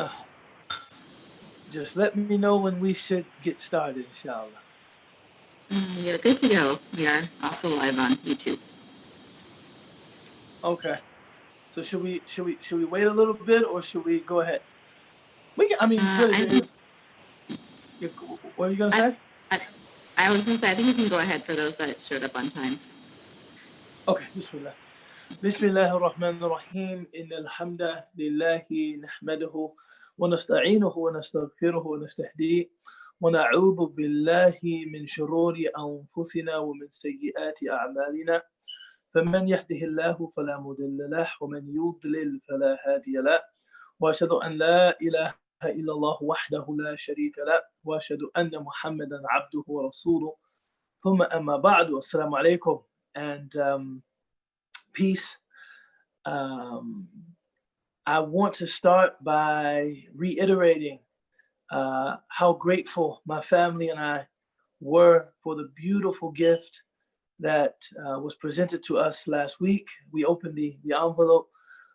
Uh, just let me know when we should get started, inshallah. You're good to go. We are also live on YouTube. Okay. So should we wait a little bit or should we go ahead? We can, I mean, really, I think what are you gonna I, say? I I was gonna say I think you can go ahead for those that showed up on time. Okay. Bismillah. بسم الله الرحمن الرحيم إن الحمد لله نحمده ونستعينه ونستغفره ونستهديه ونعوذ بالله من شرور أنفسنا ومن سيئات أعمالنا فمن يهده الله فلا مضل له ومن يضلل فلا هادي له وأشهد أن لا إله إلا الله وحده لا شريك له وأشهد أن محمدا عبده ورسوله ثم أما بعد والسلام عليكم and peace. Um, I want to start by reiterating how grateful my family and I were for the beautiful gift that was presented to us last week. We opened the envelope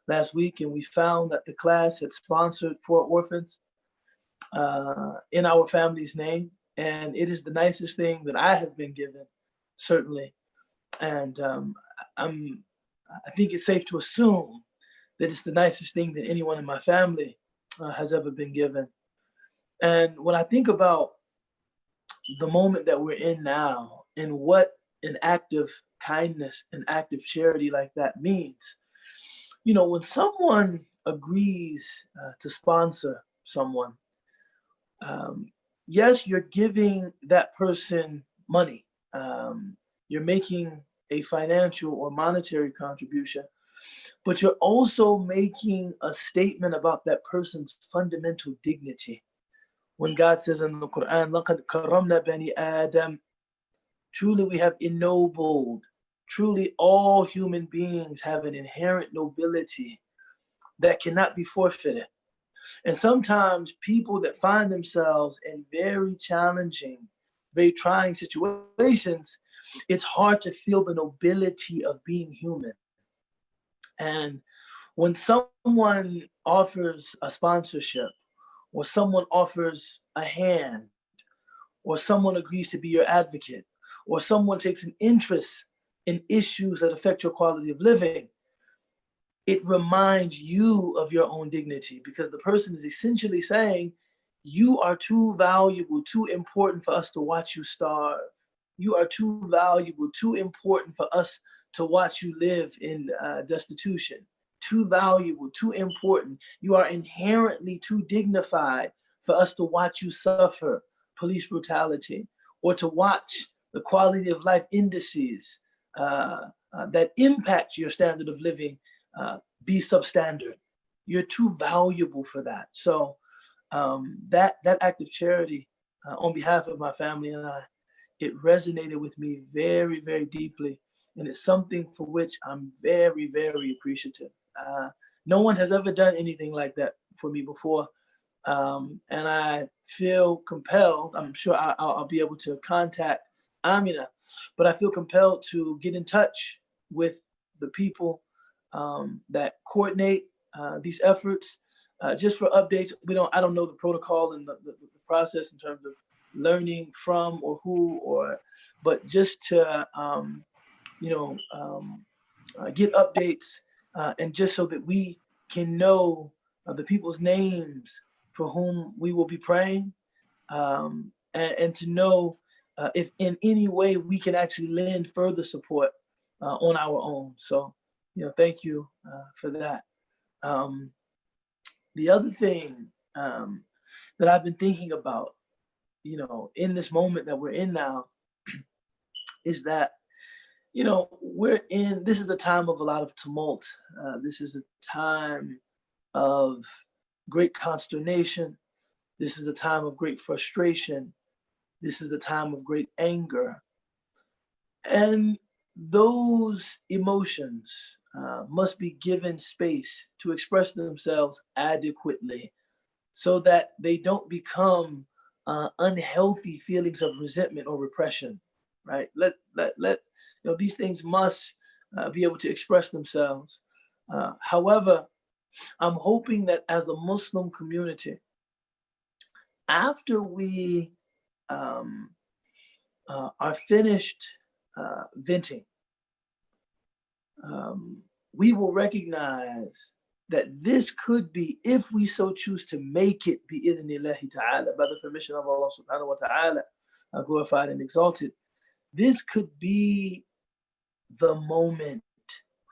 last week and we found that the class had sponsored 4 orphans in our family's name. And it is the nicest thing that I have been given, certainly. And I'm, I think it's safe to assume that it's the nicest thing that anyone in my family has ever been given. And when I think about the moment that we're in now and what an act of kindness, an act of charity like that means, when someone agrees to sponsor someone, yes, you're giving that person money. You're making a financial or monetary contribution, but you're also making a statement about that person's fundamental dignity. When God says in the Quran, لَقَدْ كَرَّمْنَا بَنِي آدَمَ, truly we have ennobled, truly all human beings have an inherent nobility that cannot be forfeited. And sometimes people that find themselves in very challenging, very trying situations, it's hard to feel the nobility of being human. And when someone offers a sponsorship, or someone offers a hand, or someone agrees to be your advocate, or someone takes an interest in issues that affect your quality of living, it reminds you of your own dignity because the person is essentially saying, you are too valuable, too important for us to watch you starve. You are too valuable, too important for us to watch you live in destitution. Too valuable, too important. You are inherently too dignified for us to watch you suffer police brutality or to watch the quality of life indices that impact your standard of living be substandard. You're too valuable for that. So that act of charity on behalf of my family and I, it resonated with me very, very deeply. And it's something for which I'm very, very appreciative. No one has ever done anything like that for me before. And I feel compelled, I'm sure I'll be able to contact Amina, but I feel compelled to get in touch with the people that coordinate these efforts, just for updates. I don't know the protocol and the process in terms of learning from or who but just to get updates and just so that we can know the people's names for whom we will be praying, and to know if in any way we can actually lend further support on our own. So, thank you for that. Um, the other thing that I've been thinking about, in this moment that we're in now, is that this is a time of a lot of tumult. This is a time of great consternation. This is a time of great frustration. This is a time of great anger. And those emotions must be given space to express themselves adequately so that they don't become unhealthy feelings of resentment or repression, right? These things must be able to express themselves. However, I'm hoping that as a Muslim community, after we um, are finished venting, um, we will recognize that this could be, if we so choose to make it, bi-idhnillahi ta'ala, by the permission of Allah subhanahu wa ta'ala, glorified and exalted, this could be the moment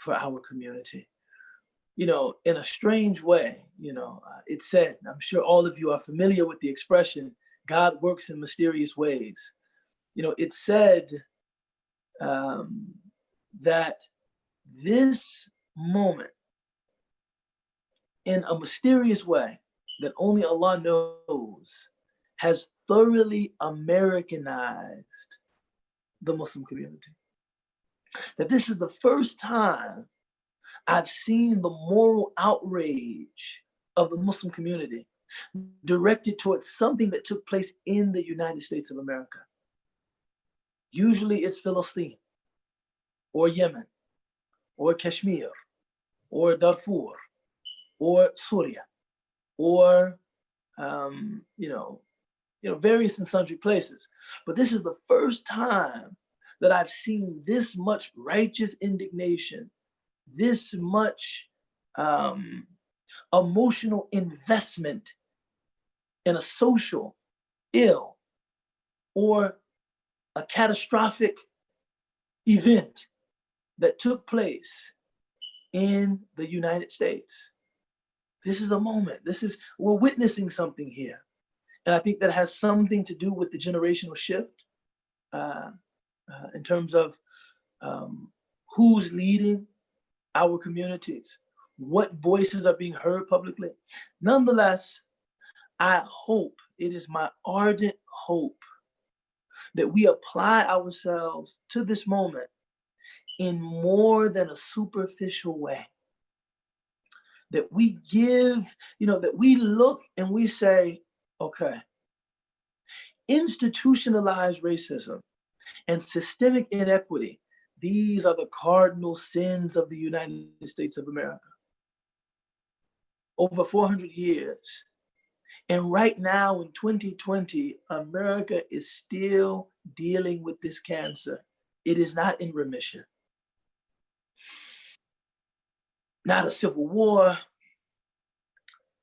for our community. In a strange way, it's said, I'm sure all of you are familiar with the expression, God works in mysterious ways. It's said that this moment, in a mysterious way that only Allah knows, has thoroughly Americanized the Muslim community. That this is the first time I've seen the moral outrage of the Muslim community directed towards something that took place in the United States of America. Usually it's Palestine, or Yemen, or Kashmir, or Darfur, or Syria, or various and sundry places. But this is the first time that I've seen this much righteous indignation, this much emotional investment in a social ill or a catastrophic event that took place in the United States. This is a moment. We're witnessing something here. And I think that has something to do with the generational shift in terms of who's leading our communities, what voices are being heard publicly. Nonetheless, I hope, it is my ardent hope, that we apply ourselves to this moment in more than a superficial way. That we give, that we look and we say, okay, institutionalized racism and systemic inequity, these are the cardinal sins of the United States of America. Over 400 years. And right now in 2020, America is still dealing with this cancer. It is not in remission. Not a civil war,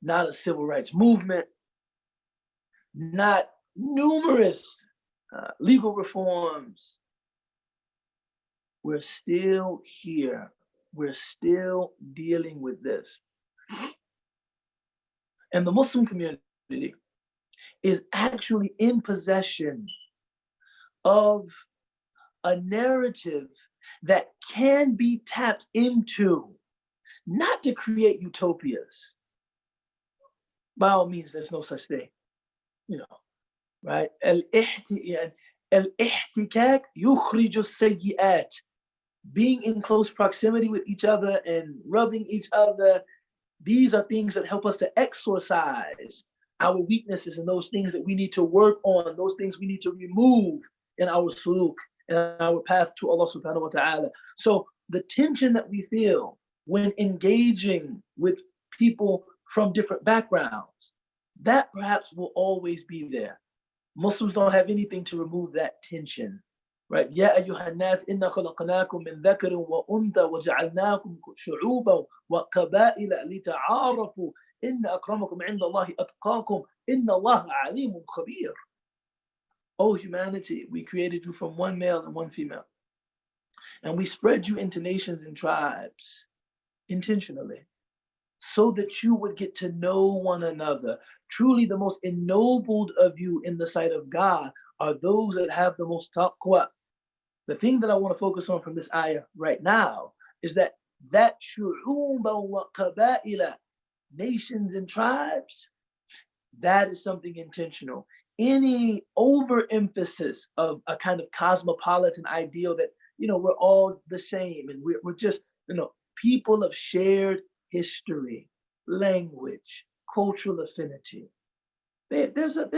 not a civil rights movement, not numerous legal reforms. We're still here. We're still dealing with this. And the Muslim community is actually in possession of a narrative that can be tapped into, not to create utopias. By all means, there's no such thing, right? Al-ihtikak yukhriju sayyi'at. Being in close proximity with each other and rubbing each other, these are things that help us to exorcise our weaknesses and those things that we need to work on, those things we need to remove in our suluk, in our path to Allah subhanahu wa ta'ala. So the tension that we feel when engaging with people from different backgrounds, that perhaps will always be there. Muslims don't have anything to remove that tension. Right? يا أيها الناس إنا خلقناكم من ذكر وأنثى وجعلناكم شعوبا وقبائل لتعارفوا إن أكرمكم عند الله أتقاكم إن الله عليم خبير. O humanity, we created you from one male and one female. And we spread you into nations and tribes intentionally so that you would get to know one another. Truly, the most ennobled of you in the sight of God are those that have the most taqwa. The thing that I want to focus on from this ayah right now is that shu'uba wa qaba'ila, nations and tribes, that is something intentional. Any overemphasis of a kind of cosmopolitan ideal that, we're all the same and we're just, people of shared history, language, cultural affinity. There's a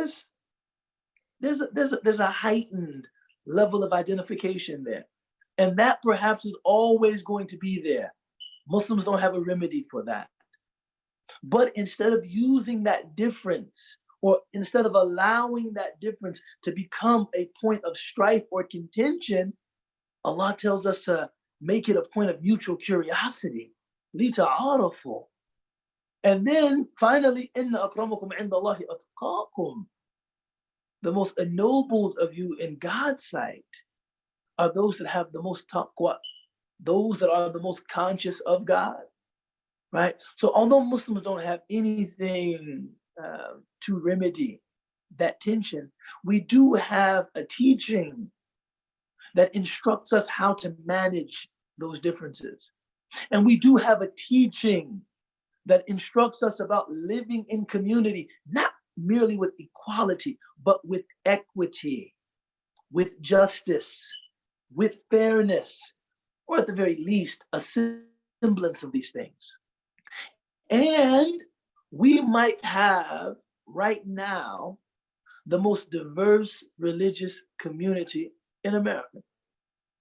heightened level of identification there. And that perhaps is always going to be there. Muslims don't have a remedy for that. But instead of using that difference, or instead of allowing that difference to become a point of strife or contention, Allah tells us to make it a point of mutual curiosity. لِتَعَارَفُوا. And then finally, إِنَّ أَكْرَمَكُمْ عِنْدَ اللَّهِ أَتْقَاكُمْ. The most ennobled of you in God's sight are those that have the most taqwa, those that are the most conscious of God, right? So although Muslims don't have anything to remedy that tension, we do have a teaching that instructs us how to manage those differences. And we do have a teaching that instructs us about living in community, not merely with equality, but with equity, with justice, with fairness, or at the very least, a semblance of these things. And we might have right now the most diverse religious community in America.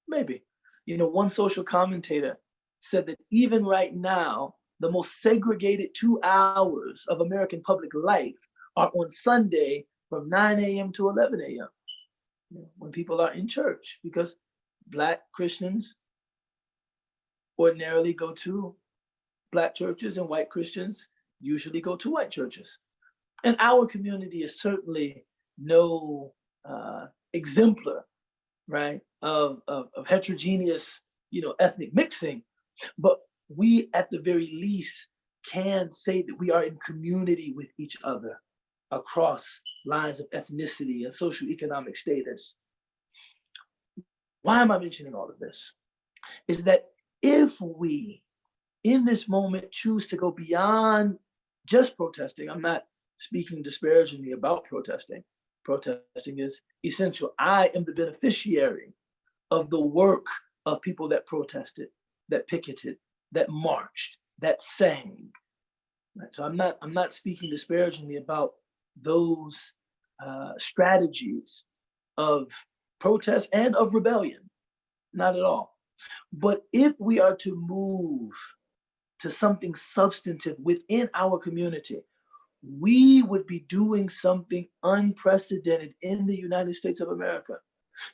Maybe. You know, one social commentator said that even right now, the most segregated 2 hours of American public life are on Sunday from 9 a.m. to 11 a.m. When people are in church, because Black Christians ordinarily go to Black churches and white Christians usually go to white churches. And our community is certainly no exemplar, right, of heterogeneous, ethnic mixing. But we, at the very least, can say that we are in community with each other across lines of ethnicity and socioeconomic status. Why am I mentioning all of this? Is that if we, in this moment, choose to go beyond just protesting, I'm not speaking disparagingly about protesting. Protesting is essential. I am the beneficiary of the work of people that protested, that picketed, that marched, that sang. Right? So I'm not speaking disparagingly about those strategies of protest and of rebellion, not at all. But if we are to move to something substantive within our community, we would be doing something unprecedented in the United States of America.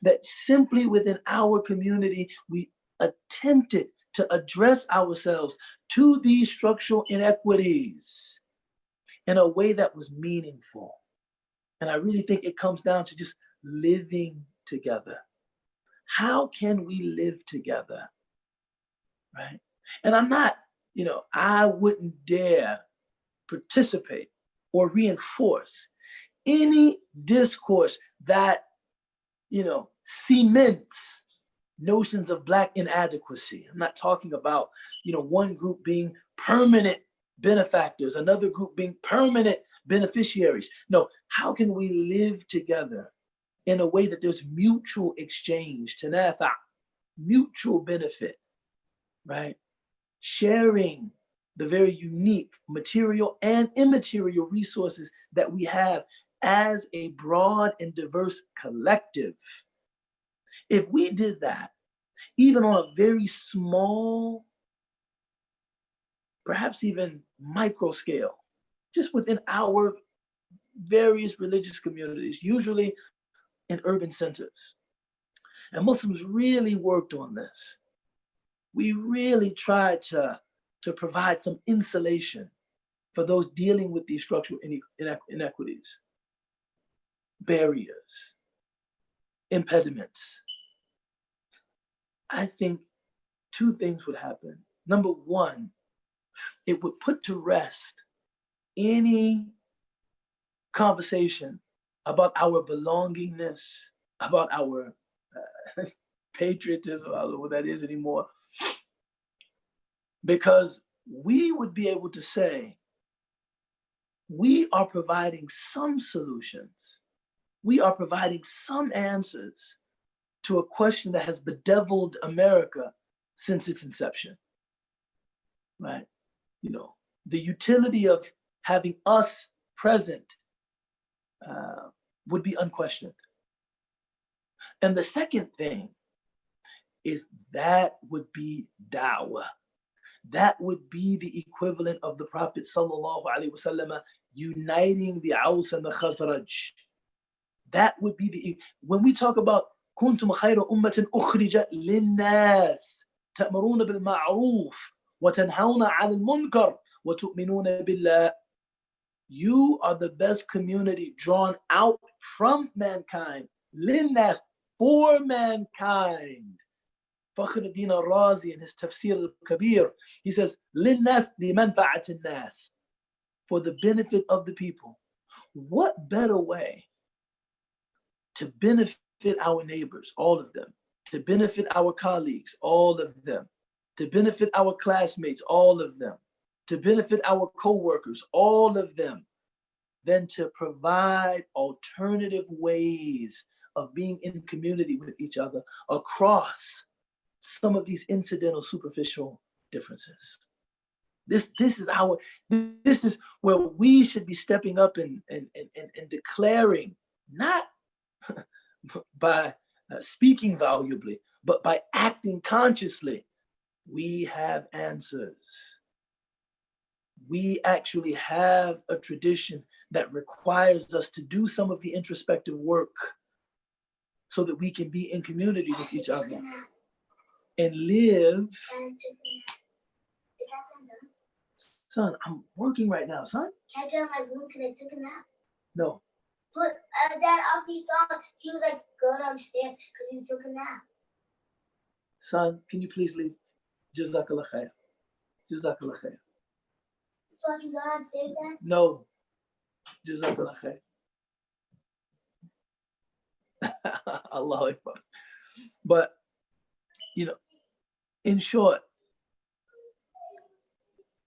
That simply within our community, we attempted to address ourselves to these structural inequities in a way that was meaningful. And I really think it comes down to just living together. How can we live together? Right? And I'm not, I wouldn't dare participate or reinforce any discourse that, cements notions of Black inadequacy. I'm not talking about, one group being permanent benefactors, another group being permanent beneficiaries. No, how can we live together in a way that there's mutual exchange, tanafa, mutual benefit, right? Sharing the very unique material and immaterial resources that we have as a broad and diverse collective. If we did that, even on a very small, perhaps even micro scale, just within our various religious communities, usually in urban centers. And Muslims really worked on this. We really tried to provide some insulation for those dealing with these structural inequities, barriers, impediments. I think two things would happen. Number one, it would put to rest any conversation about our belongingness, about our patriotism, I don't know what that is anymore, because we would be able to say, we are providing some solutions. We are providing some answers to a question that has bedeviled America since its inception, right? The utility of having us present would be unquestioned. And the second thing is that would be da'wah. That would be the equivalent of the Prophet sallallahu alaihi wasallam uniting the Aus and the Khazraj. That would be when we talk about kuntum khayra ummatin ukhrija linnas ta'muruna bil ma'ruf wa tanhauna 'anil munkar wa tu'minuna billah. You are the best community drawn out from mankind, linnas, for mankind. Fakhr al-Din al-Razi in his Tafsir al-Kabir, he says, linnas limanfa'at al-nas, for the benefit of the people. What better way to benefit our neighbors, all of them, to benefit our colleagues, all of them, to benefit our classmates, all of them, to benefit our co-workers, all of them, than to provide alternative ways of being in community with each other across some of these incidental, superficial differences. This is where we should be stepping up and declaring, not by speaking volubly, but by acting consciously. We have answers. We actually have a tradition that requires us to do some of the introspective work so that we can be in community with each other and live. Son, I'm working right now, son. Can I get in my room because I took a nap? No. But Dad, off these songs, he was like, go downstairs because you took a nap. Son, can you please leave? Jazakallah khair. Jazakallah khair. So I can go downstairs, Dad? No. Jazakallah khair. Allahu Akbar. But, you know, in short,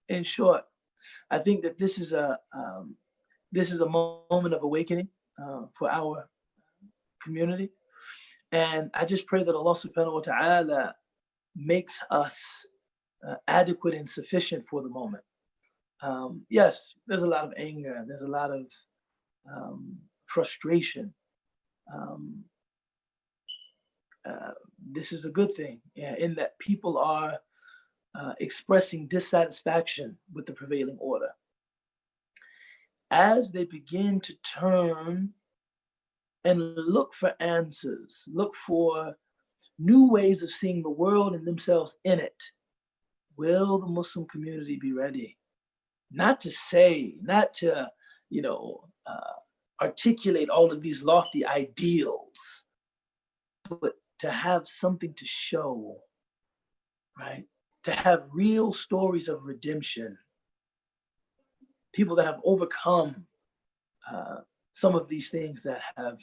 I think that this is a moment of awakening for our community. And I just pray that Allah subhanahu wa ta'ala makes us adequate and sufficient for the moment. Yes, there's a lot of anger. There's a lot of frustration. This is a good thing, in that people are expressing dissatisfaction with the prevailing order. As they begin to turn and look for answers, look for new ways of seeing the world and themselves in it, will the Muslim community be ready? Not to articulate all of these lofty ideals, but to have something to show, right? To have real stories of redemption, people that have overcome some of these things that have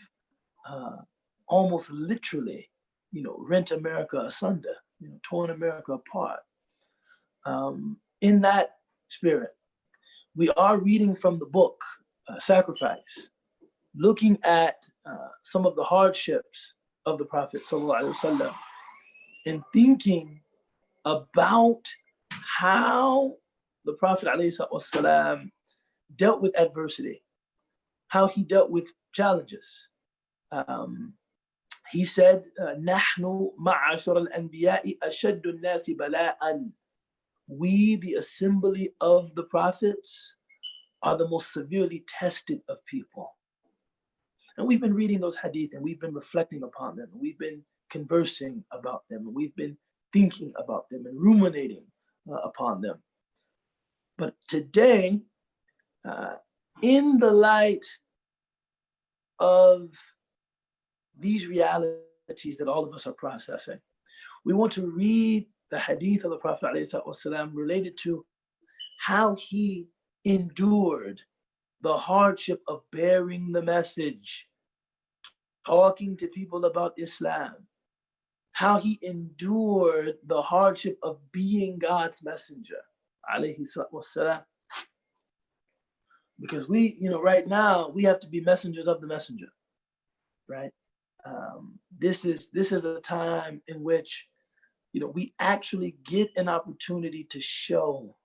almost literally, rent America asunder, torn America apart. In that spirit, we are reading from the book, Sacrifice, looking at some of the hardships of the Prophet ﷺ, and thinking about how the Prophet ﷺ dealt with adversity, how he dealt with challenges. He said, "Nahnu ma'ashar al-anbiya'i ashaddu an-nasi bala'an." We, the assembly of the prophets, are the most severely tested of people. And we've been reading those hadith, and we've been reflecting upon them, and we've been conversing about them, and we've been thinking about them and ruminating upon them. But today, in the light of these realities that all of us are processing, we want to read the hadith of the Prophet ﷺ related to how he endured the hardship of bearing the message, talking to people about Islam, how he endured the hardship of being God's messenger, alayhi salatu wassalam. Because we, right now, we have to be messengers of the messenger, right? This is a time in which, we actually get an opportunity to show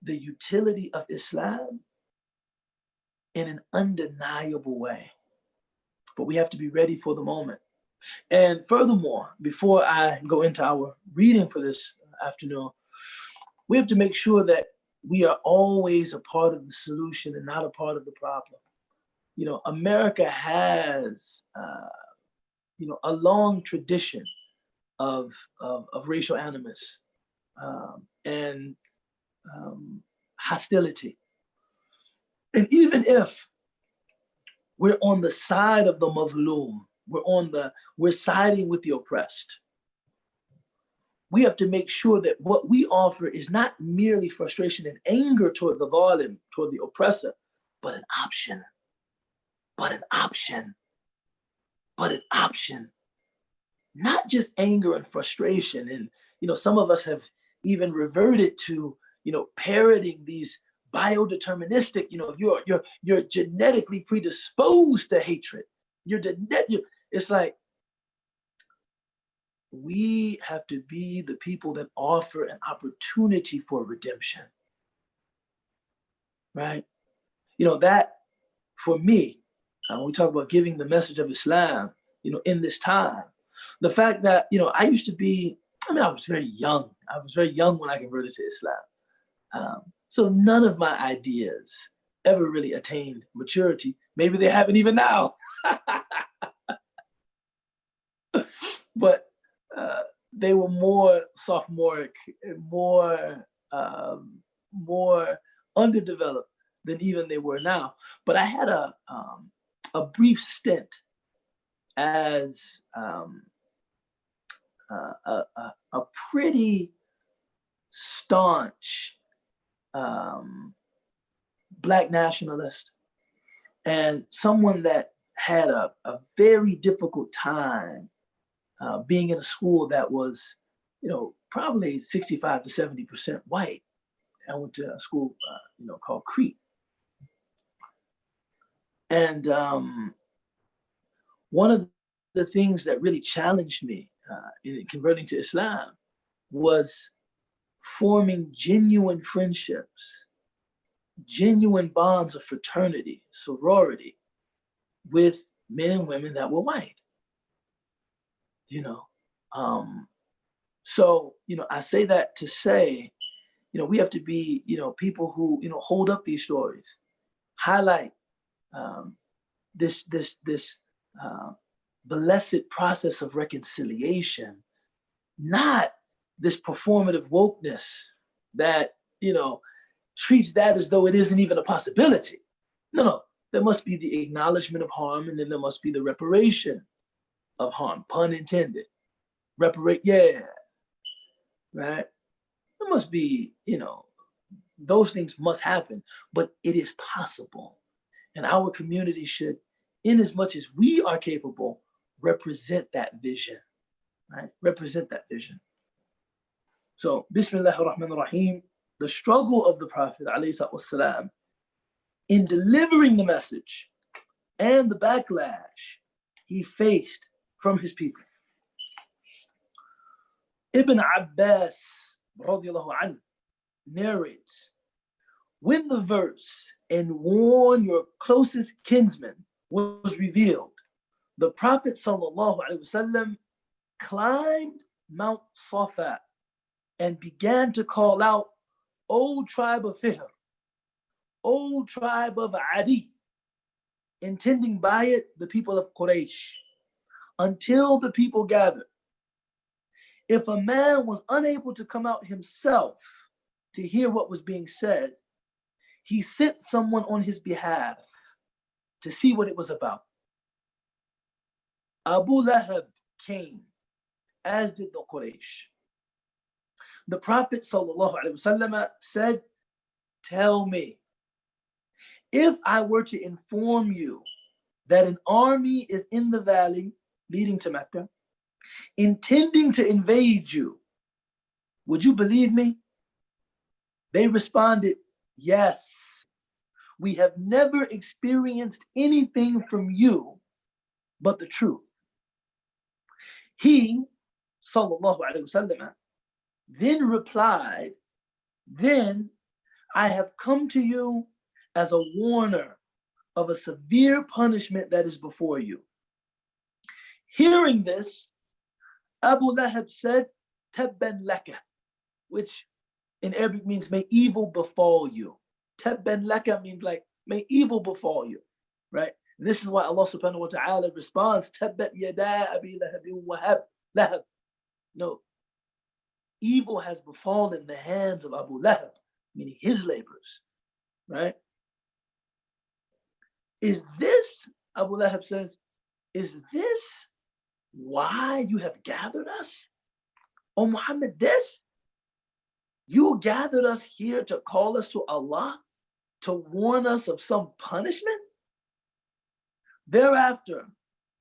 the utility of Islam in an undeniable way. But we have to be ready for the moment. And furthermore, before I go into our reading for this afternoon, We have to make sure that we are always a part of the solution and not a part of the problem. You know, America has, a long tradition of racial animus and hostility. And even if we're on the side of the mazloom, we're siding with the oppressed, we have to make sure that what we offer is not merely frustration and anger toward the zalim, toward the oppressor, but an option, but an option, but an option. Not just anger and frustration. And, some of us have even reverted to, parroting these biodeterministic, you're genetically predisposed to hatred. It's like, we have to be the people that offer an opportunity for redemption, right? That for me, when we talk about giving the message of Islam, in this time, the fact that, I used to be, I was very young. I was very young when I converted to Islam. So none of my ideas ever really attained maturity. Maybe they haven't even now. But they were more sophomoric and more underdeveloped than even they were now. But I had a brief stint as a pretty staunch Black nationalist and someone that had a very difficult time being in a school that was, probably 65 to 70% white. I went to a school, called Crete. And one of the things that really challenged me in converting to Islam was forming genuine friendships, genuine bonds of fraternity, sorority with men and women that were white. So, I say that to say, we have to be, people who, hold up these stories, highlight this blessed process of reconciliation, not this performative wokeness that, treats that as though it isn't even a possibility. No, there must be the acknowledgement of harm, and then there must be the reparation of harm, pun intended. Yeah, right? There must be, those things must happen, but it is possible. And our community should, in as much as we are capable, represent that vision, right? Represent that vision. So, Bismillah ar-Rahman ar-Rahim, the struggle of the Prophet ﷺ in delivering the message and the backlash he faced from his people. Ibn Abbas radiallahu anhu narrates, when the verse, and warn your closest kinsmen, was revealed, the Prophet sallallahu alaihi wasallam climbed Mount Safa and began to call out, O tribe of Fihr, O tribe of Adi, intending by it the people of Quraysh, until the people gathered. If a man was unable to come out himself to hear what was being said, he sent someone on his behalf to see what it was about. Abu Lahab came, as did the Quraysh. The Prophet ﷺ said, tell me, if I were to inform you that an army is in the valley leading to Mecca, intending to invade you, would you believe me? They responded, yes, we have never experienced anything from you but the truth. He, sallallahu alaihi wasallam, then replied, then I have come to you as a warner of a severe punishment that is before you. Hearing this, Abu Lahab said, Tabban laka, which in Arabic means may evil befall you. Tabban laka means like may evil befall you, right? And this is why Allah subhanahu wa ta'ala responds, Tabbat yada abi lahabin wahab. Lahab. No, evil has befallen the hands of Abu Lahab, meaning his labors, right? Is this, Abu Lahab says, is this why you have gathered us? Oh Muhammad, this? You gathered us here to call us to Allah, to warn us of some punishment? Thereafter,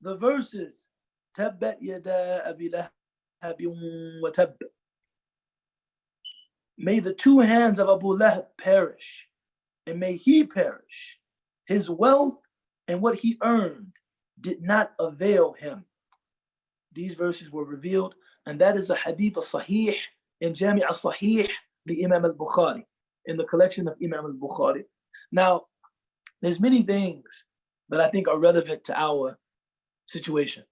the verses, Tabbat yada abi lahabin wa tabb. May the two hands of Abu Lahab perish, and may he perish. His wealth and what he earned did not avail him. These verses were revealed, and that is a hadith al-sahih in Jami' al-Sahih, the Imam al-Bukhari, in the collection of Imam al-Bukhari. Now, there's many things that I think are relevant to our situation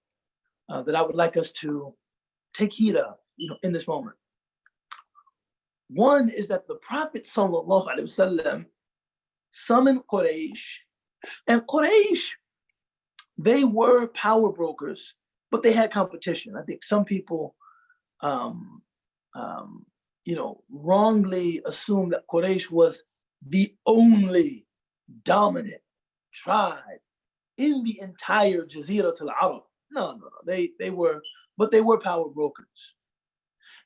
that I would like us to take heed of, in this moment. One is that the Prophet sallallahu alaihi wasallam summoned Quraysh, and Quraysh, they were power brokers, but they had competition. I think some people, wrongly assume that Quraysh was the only dominant tribe in the entire Jazirat al-Arab. No, they were, but they were power brokers.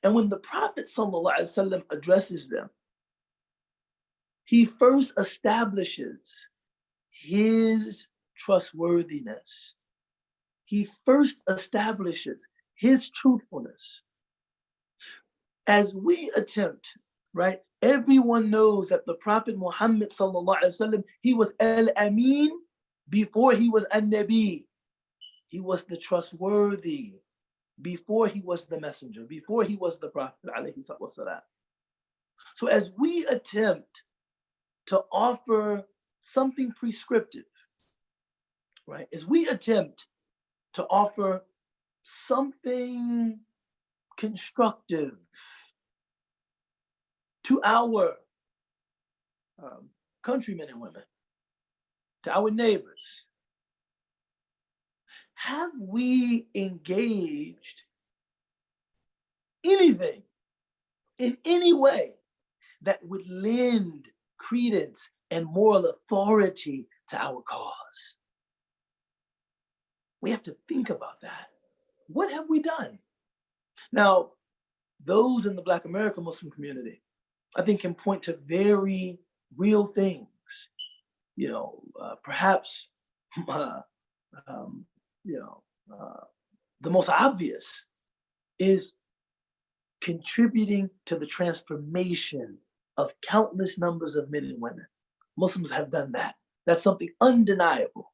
And when the Prophet ﷺ addresses them, he first establishes his trustworthiness. He first establishes his truthfulness. As we attempt, right, everyone knows that the Prophet Muhammad ﷺ, he was Al-Amin before he was An-Nabi. He was the trustworthy before he was the messenger, before he was the Prophet ﷺ. So as we attempt to offer something prescriptive, right, as we attempt to offer something constructive to our countrymen and women, to our neighbors, have we engaged anything in any way that would lend credence and moral authority to our cause? We have to think about that. What have we done? Now, those in the Black American Muslim community, I think, can point to very real things. Perhaps the most obvious is contributing to the transformation of countless numbers of men and women. Muslims have done that. That's something undeniable.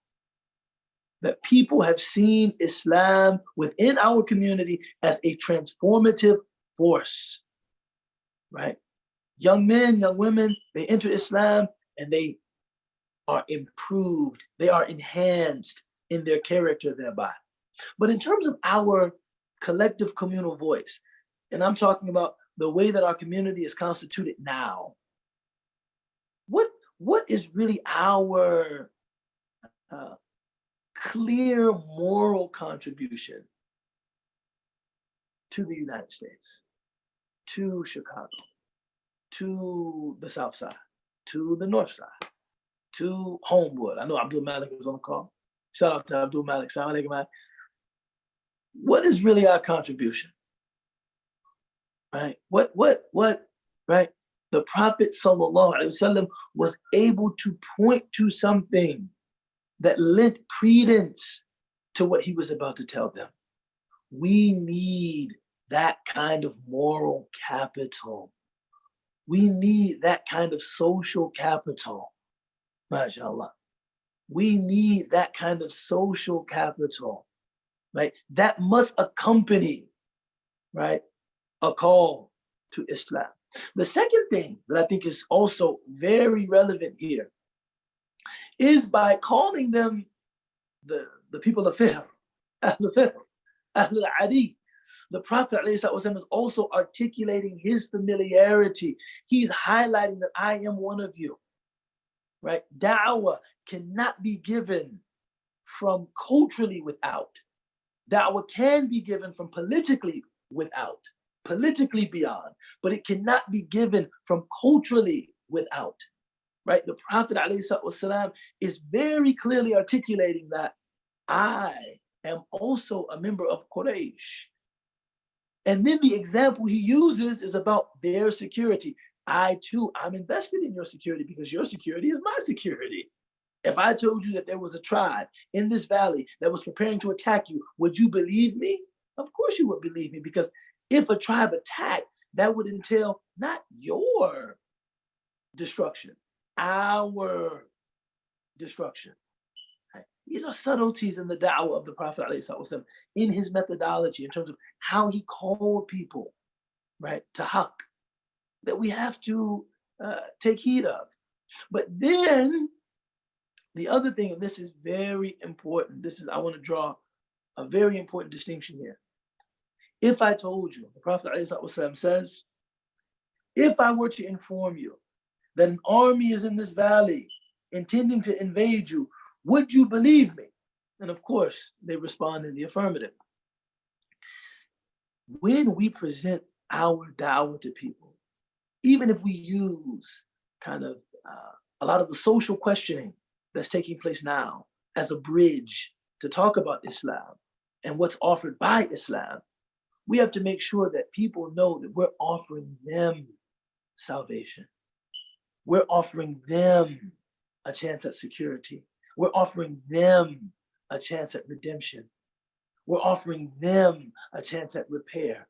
That people have seen Islam within our community as a transformative force, right? Young men, young women, they enter Islam and they are improved, they are enhanced in their character thereby. But in terms of our collective communal voice, and I'm talking about the way that our community is constituted now, what is really our clear moral contribution to the United States, to Chicago, to the South Side, to the North Side, to Homewood? I know Abdul Malik is on the call. Shout out to Abdul Malik. Assalamu alaikum, man. What is really our contribution? Right? What, right? The Prophet sallallahu alaihi wasallam was able to point to something that lent credence to what he was about to tell them. We need that kind of moral capital. We need that kind of social capital. MashaAllah. We need that kind of social capital, right? That must accompany, right, a call to Islam. The second thing that I think is also very relevant here is by calling them the people of Fihr, Ahl Fihr, Ahl Adi, The Prophet ﷺ is also articulating his familiarity. He's highlighting that I am one of you, right? Da'wah cannot be given from culturally without. Da'wah can be given from politically without, politically beyond, but it cannot be given from culturally without, right? The Prophet ﷺ is very clearly articulating that I am also a member of Quraysh. And then the example he uses is about their security. I too, I'm invested in your security because your security is my security. If I told you that there was a tribe in this valley that was preparing to attack you, would you believe me? Of course you would believe me, because if a tribe attacked, that would entail not your destruction, our destruction. Right? These are subtleties in the da'wah of the Prophet ﷺ, in his methodology, in terms of how he called people, right, to haqq, that we have to take heed of. But then the other thing, and this is very important, I want to draw a very important distinction here. If I told you, the Prophet ﷺ says, if I were to inform you that an army is in this valley intending to invade you, would you believe me? And of course, they respond in the affirmative. When we present our da'wah to people, even if we use kind of a lot of the social questioning that's taking place now as a bridge to talk about Islam and what's offered by Islam, we have to make sure that people know that we're offering them salvation. We're offering them a chance at security. We're offering them a chance at redemption. We're offering them a chance at repair.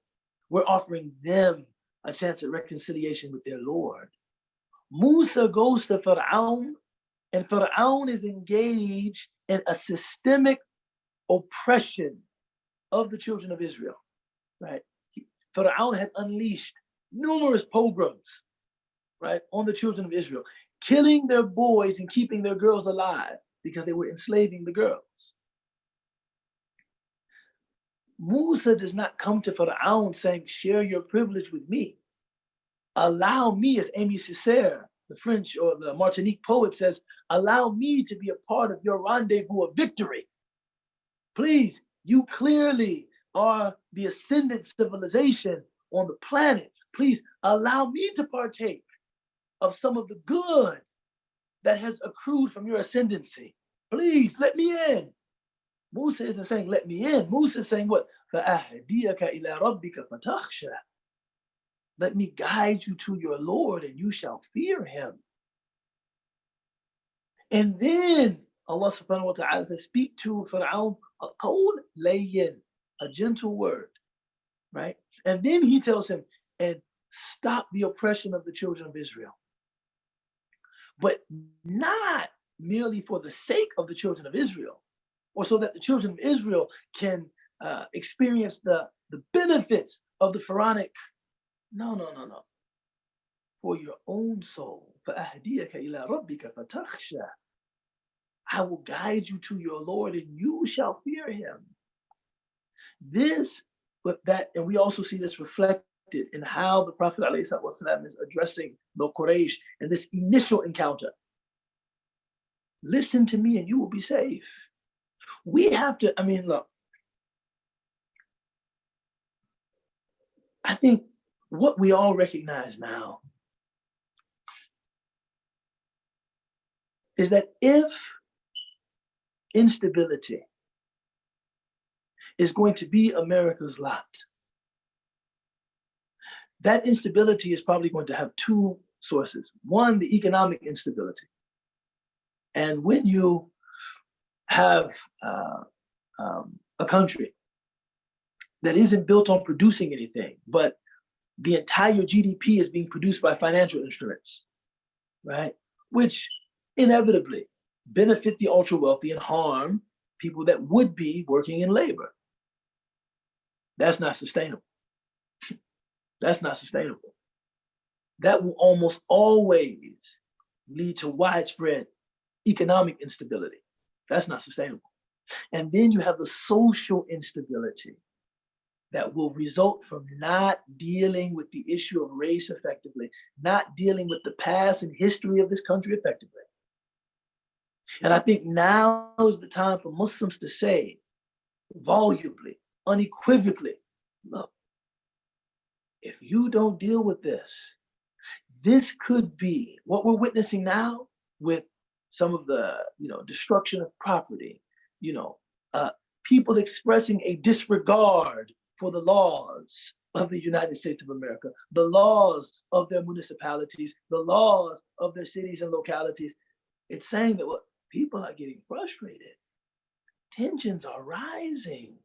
We're offering them a chance at reconciliation with their Lord. Musa goes to Fir'aun, and Fir'aun is engaged in a systemic oppression of the children of Israel, right? Fir'aun had unleashed numerous pogroms, right, on the children of Israel, killing their boys and keeping their girls alive because they were enslaving the girls. Musa does not come to Fir'aun saying, share your privilege with me. Allow me, as Aimé Césaire, the French or the Martinique poet says, allow me to be a part of your rendezvous of victory. Please, you clearly are the ascendant civilization on the planet. Please allow me to partake of some of the good that has accrued from your ascendancy. Please let me in. Musa isn't saying let me in. Musa is saying what? فَأَهْدِيَكَ إِلَىٰ رَبِّكَ فَتَخْشَى. Let me guide you to your Lord and you shall fear him. And then Allah subhanahu wa ta'ala says, speak to Fir'aun a qawl layyin, a gentle word, right? And then he tells him, and stop the oppression of the children of Israel. But not merely for the sake of the children of Israel, or so that the children of Israel can experience the benefits of the Pharaonic. No. For your own soul. فَأَهْدِيَكَ إِلَىٰ رَبِّكَ فَتَخْشَى. I will guide you to your Lord and you shall fear him. And we also see this reflected in how the Prophet ﷺ is addressing the Quraysh in this initial encounter. Listen to me and you will be safe. We have to, look, I think what we all recognize now is that if instability is going to be America's lot, that instability is probably going to have two sources. One, the economic instability. And when you have a country that isn't built on producing anything, but the entire GDP is being produced by financial instruments, right? Which inevitably benefit the ultra wealthy and harm people that would be working in labor. That's not sustainable. That's not sustainable. That will almost always lead to widespread economic instability. That's not sustainable. And then you have the social instability, that will result from not dealing with the issue of race effectively, not dealing with the past and history of this country effectively. And I think now is the time for Muslims to say volubly, unequivocally, look, if you don't deal with this, this could be what we're witnessing now with some of the, destruction of property, people expressing a disregard for the laws of the United States of America, the laws of their municipalities, the laws of their cities and localities. It's saying that people are getting frustrated. Tensions are rising.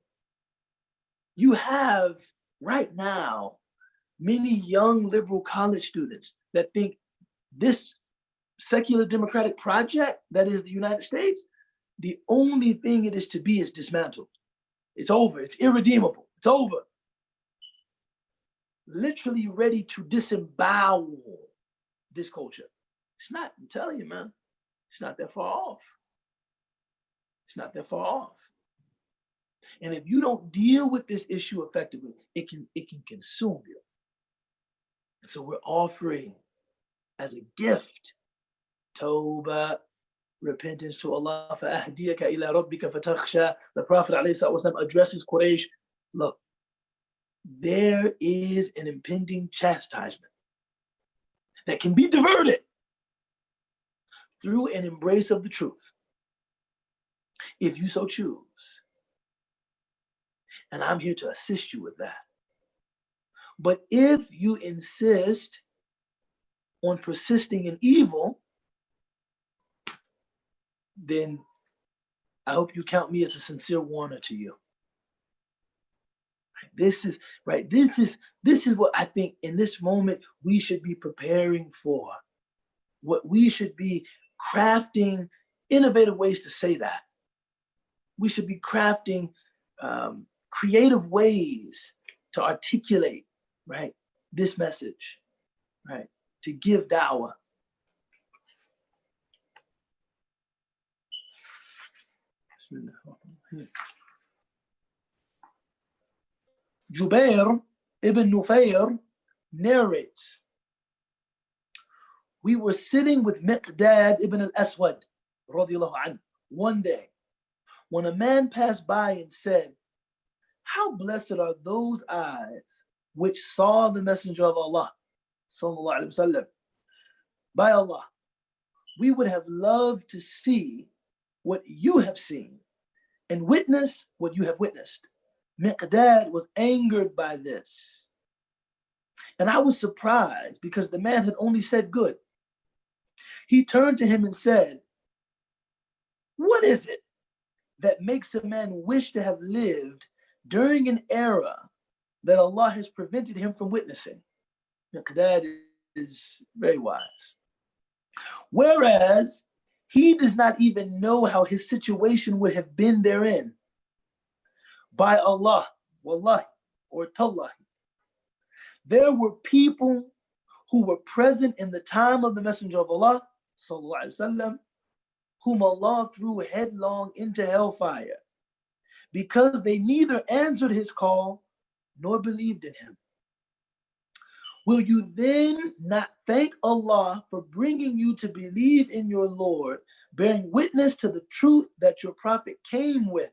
You have right now many young liberal college students that think this secular democratic project that is the United States, the only thing it is to be is dismantled. It's over. It's irredeemable. It's over. Literally ready to disembowel this culture. It's not, I'm telling you, man, it's not that far off. It's not that far off. And if you don't deal with this issue effectively, it can consume you. And so we're offering as a gift, tawbah, repentance to Allah. فَأَهْدِيَكَ إِلَىٰ رَبِّكَ فَتَخْشَى. The Prophet ﷺ addresses Quraysh. Look, there is an impending chastisement that can be diverted through an embrace of the truth, if you so choose. And I'm here to assist you with that. But if you insist on persisting in evil, then I hope you count me as a sincere warner to you. This is right. This is what I think in this moment we should be preparing for. What we should be crafting innovative ways to say that. We should be crafting creative ways to articulate, right, this message, right, to give da'wah. Jubair ibn Nufayr narrates, we were sitting with Miqdad ibn al-Aswad radiallahu anhu one day when a man passed by and said, how blessed are those eyes which saw the Messenger of Allah sallallahu alaihi wasallam. By Allah, we would have loved to see what you have seen and witness what you have witnessed. Miqdad was angered by this. And I was surprised because the man had only said good. He turned to him and said, what is it that makes a man wish to have lived during an era that Allah has prevented him from witnessing? Miqdad is very wise. Whereas he does not even know how his situation would have been therein. By Allah, wallahi, or tallahi, there were people who were present in the time of the Messenger of Allah, sallallahu alaihi wasallam, whom Allah threw headlong into hellfire because they neither answered his call nor believed in him. Will you then not thank Allah for bringing you to believe in your Lord, bearing witness to the truth that your prophet came with,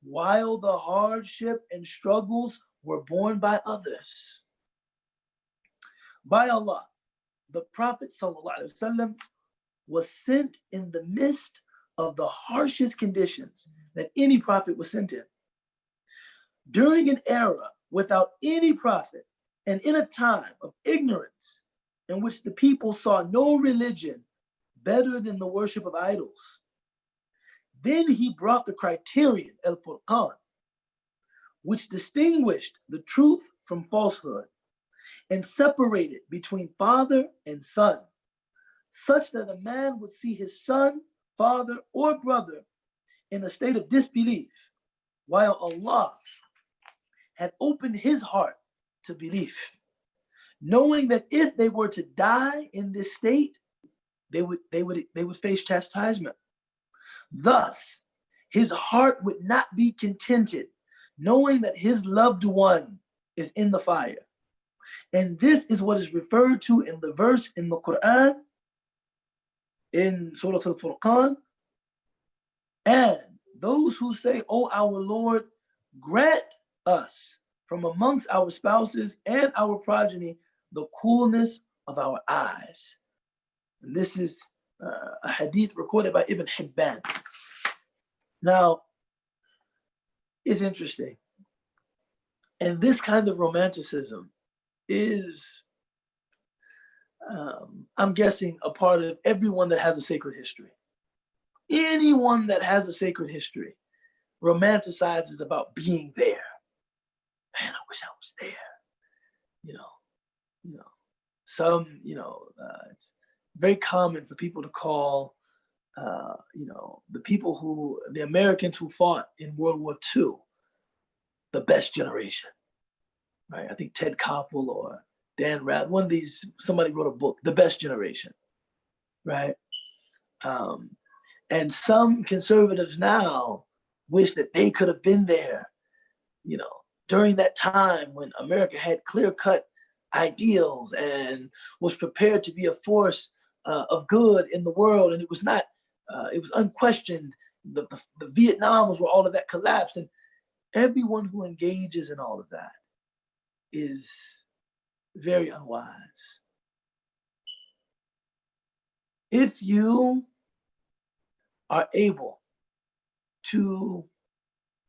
while the hardship and struggles were borne by others? By Allah, the Prophet ﷺ was sent in the midst of the harshest conditions that any prophet was sent in. During an era without any prophet and in a time of ignorance in which the people saw no religion better than the worship of idols. Then he brought the criterion, al-Furqan, which distinguished the truth from falsehood and separated between father and son, such that a man would see his son, father, or brother in a state of disbelief, while Allah had opened his heart to belief, knowing that if they were to die in this state, they would face chastisement. Thus, his heart would not be contented knowing that his loved one is in the fire. And this is what is referred to in the verse in the Quran, in Surah Al-Furqan. And those who say, "Oh, our Lord, grant us from amongst our spouses and our progeny the coolness of our eyes." And this is a hadith recorded by Ibn Hibban. Now, it's interesting. And this kind of romanticism is, I'm guessing, a part of everyone that has a sacred history. Anyone that has a sacred history romanticizes about being there. Man, I wish I was there. You know, some, it's very common for people to call, the Americans who fought in World War II, the best generation, right? I think Ted Koppel or Dan Rath, one of these, somebody wrote a book, The Best Generation, right? And some conservatives now wish that they could have been there, during that time when America had clear-cut ideals and was prepared to be a force of good in the world. And it was not, it was unquestioned. The Vietnam was where all of that collapsed. And everyone who engages in all of that is very unwise. If you are able to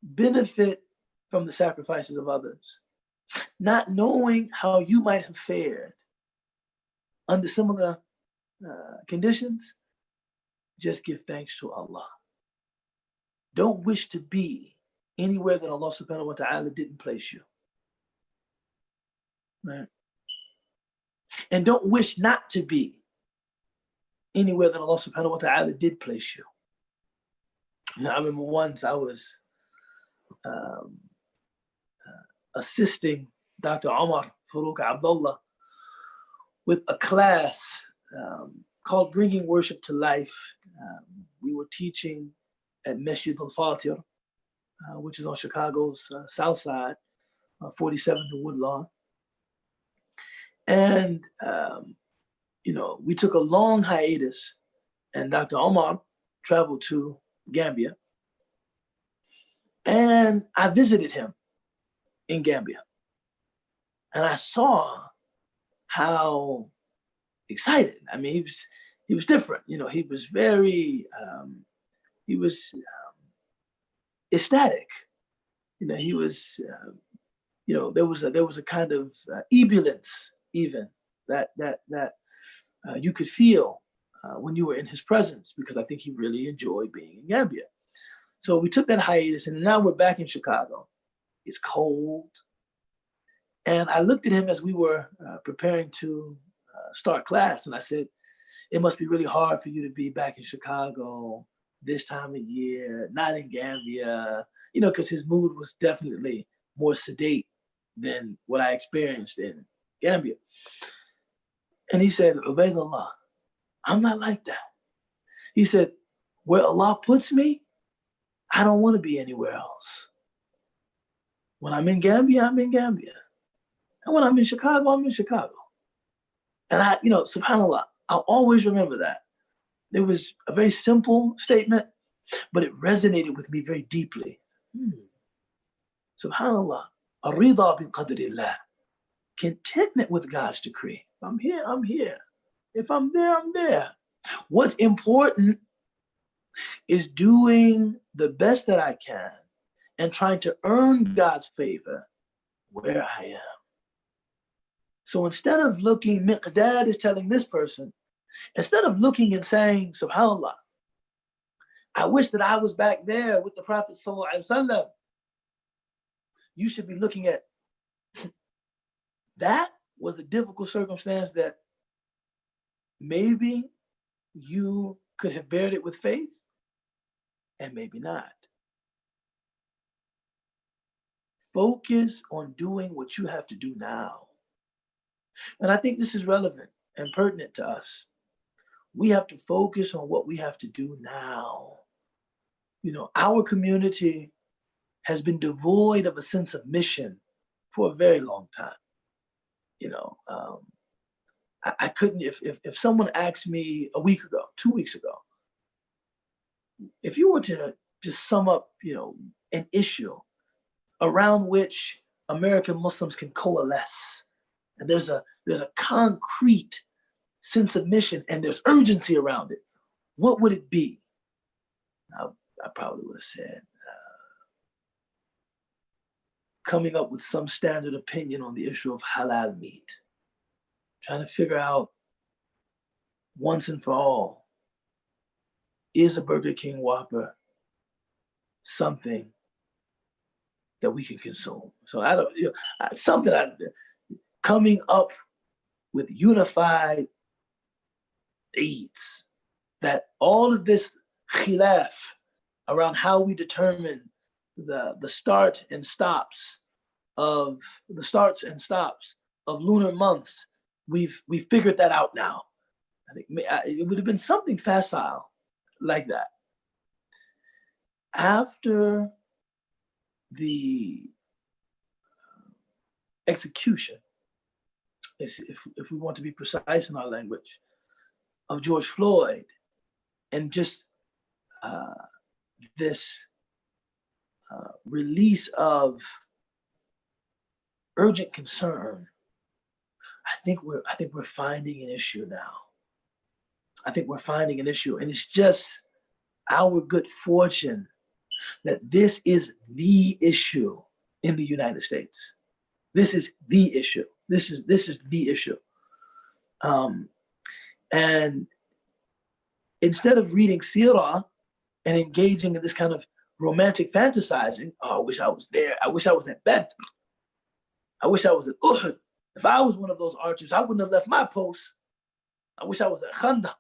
benefit from the sacrifices of others, not knowing how you might have fared under similar conditions, just give thanks to Allah. Don't wish to be anywhere that Allah subhanahu wa ta'ala didn't place you. Right? And don't wish not to be anywhere that Allah subhanahu wa ta'ala did place you. Now, I remember once I was assisting Dr. Omar Farouk Abdullah with a class called Bringing Worship to Life. We were teaching at Masjid al-Fatir, which is on Chicago's south side, 47th and Woodlawn. And, we took a long hiatus, and Dr. Omar traveled to Gambia. And I visited him in Gambia. And I saw how excited. I mean, he was different. He was very, ecstatic. He was, there was a kind of ebullience even that you could feel when you were in his presence, because I think he really enjoyed being in Gambia. So we took that hiatus, and now we're back in Chicago. It's cold. And I looked at him as we were preparing to start class, and I said, it must be really hard for you to be back in Chicago this time of year, not in Gambia, because his mood was definitely more sedate than what I experienced in Gambia. And he said, Ubaydullah, I'm not like that. He said, where Allah puts me, I don't want to be anywhere else. When I'm in Gambia, I'm in Gambia. And when I'm in Chicago, I'm in Chicago. And I, subhanAllah, I'll always remember that. It was a very simple statement, but it resonated with me very deeply. SubhanAllah, ar-rida bi qadrillah, contentment with God's decree. If I'm here, I'm here. If I'm there, I'm there. What's important is doing the best that I can and trying to earn God's favor where I am. So instead of looking, Miqdad is telling this person, instead of looking and saying, SubhanAllah, I wish that I was back there with the Prophet ﷺ, you should be looking at, that was a difficult circumstance that maybe you could have bared it with faith and maybe not. Focus on doing what you have to do now. And I think this is relevant and pertinent to us. We have to focus on what we have to do now. Our community has been devoid of a sense of mission for a very long time. You know, I couldn't, if someone asked me a week ago, 2 weeks ago, if you were to just sum up, you know, an issue around which American Muslims can coalesce, and there's a concrete sense of mission and there's urgency around it, what would it be? I probably would have said coming up with some standard opinion on the issue of halal meat, trying to figure out once and for all, is a Burger King Whopper something that we can consume? So I don't, you know, coming up with unified aids, that all of this khilaf around how we determine the starts and stops of lunar months, we've figured that out now. I think it would have been something facile like that. After the execution, if we want to be precise in our language, of George Floyd, and just this release of urgent concern, I think we're finding an issue now. I think we're finding an issue, and it's just our good fortune that this is the issue in the United States. This is the issue. This is the issue. And instead of reading Sirah and engaging in this kind of romantic fantasizing, oh, I wish I was there. I wish I was at Badr. I wish I was at Uhud. If I was one of those archers, I wouldn't have left my post. I wish I was at Khandaq.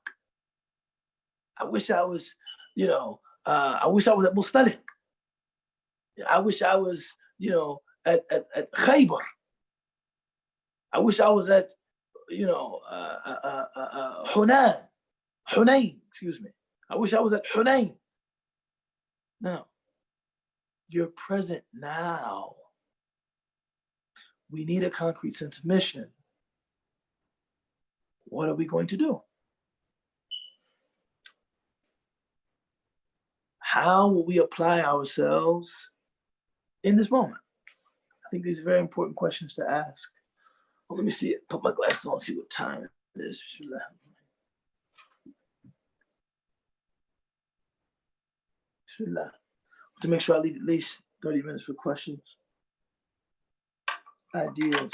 I wish I was, you know, I wish I was at Mustalik. I wish I was, you know, at Khaybar. I wish I was at, you know, Hunayn, excuse me. I wish I was at Hunayn. No, you're present now. We need a concrete sense of mission. What are we going to do? How will we apply ourselves in this moment? I think these are very important questions to ask. Well, let me see it. Put my glasses on, see what time it is. To make sure I leave at least 30 minutes for questions, ideas.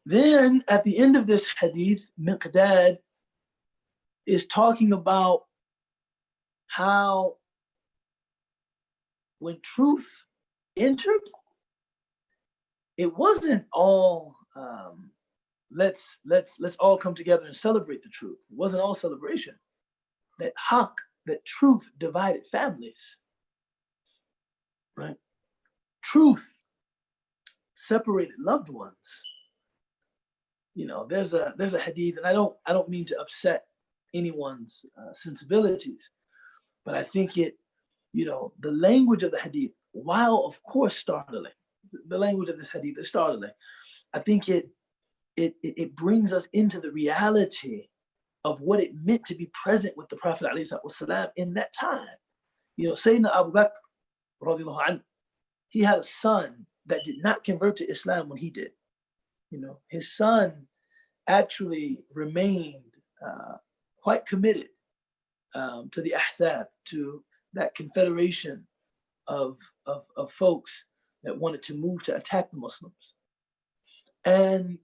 Then at the end of this hadith, Miqdad is talking about how when truth entered, it wasn't all let's all come together and celebrate the truth. It wasn't all celebration. That haqq, that truth divided families, right? Truth separated loved ones. You know, there's a hadith, and I don't mean to upset anyone's sensibilities, but I think it, you know, the language of the hadith, while of course startling, the language of this hadith is startling. I think it brings us into the reality of what it meant to be present with the Prophet ﷺ in that time. You know, Sayyidina Abu Bakr, radiallahu anhu, he had a son that did not convert to Islam when he did. You know, his son actually remained quite committed to the Ahzab, to that confederation of folks that wanted to move to attack the Muslims. And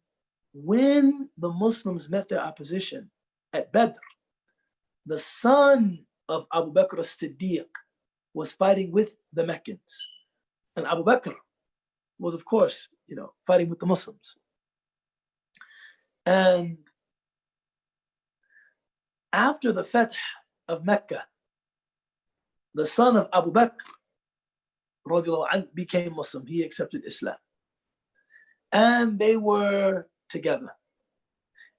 when the Muslims met their opposition at Badr, the son of Abu Bakr as-Siddiq was fighting with the Meccans. And Abu Bakr was, of course, you know, fighting with the Muslims. And after the Fath of Mecca, the son of Abu Bakr radiallahu anh, became Muslim. He accepted Islam. And they were together.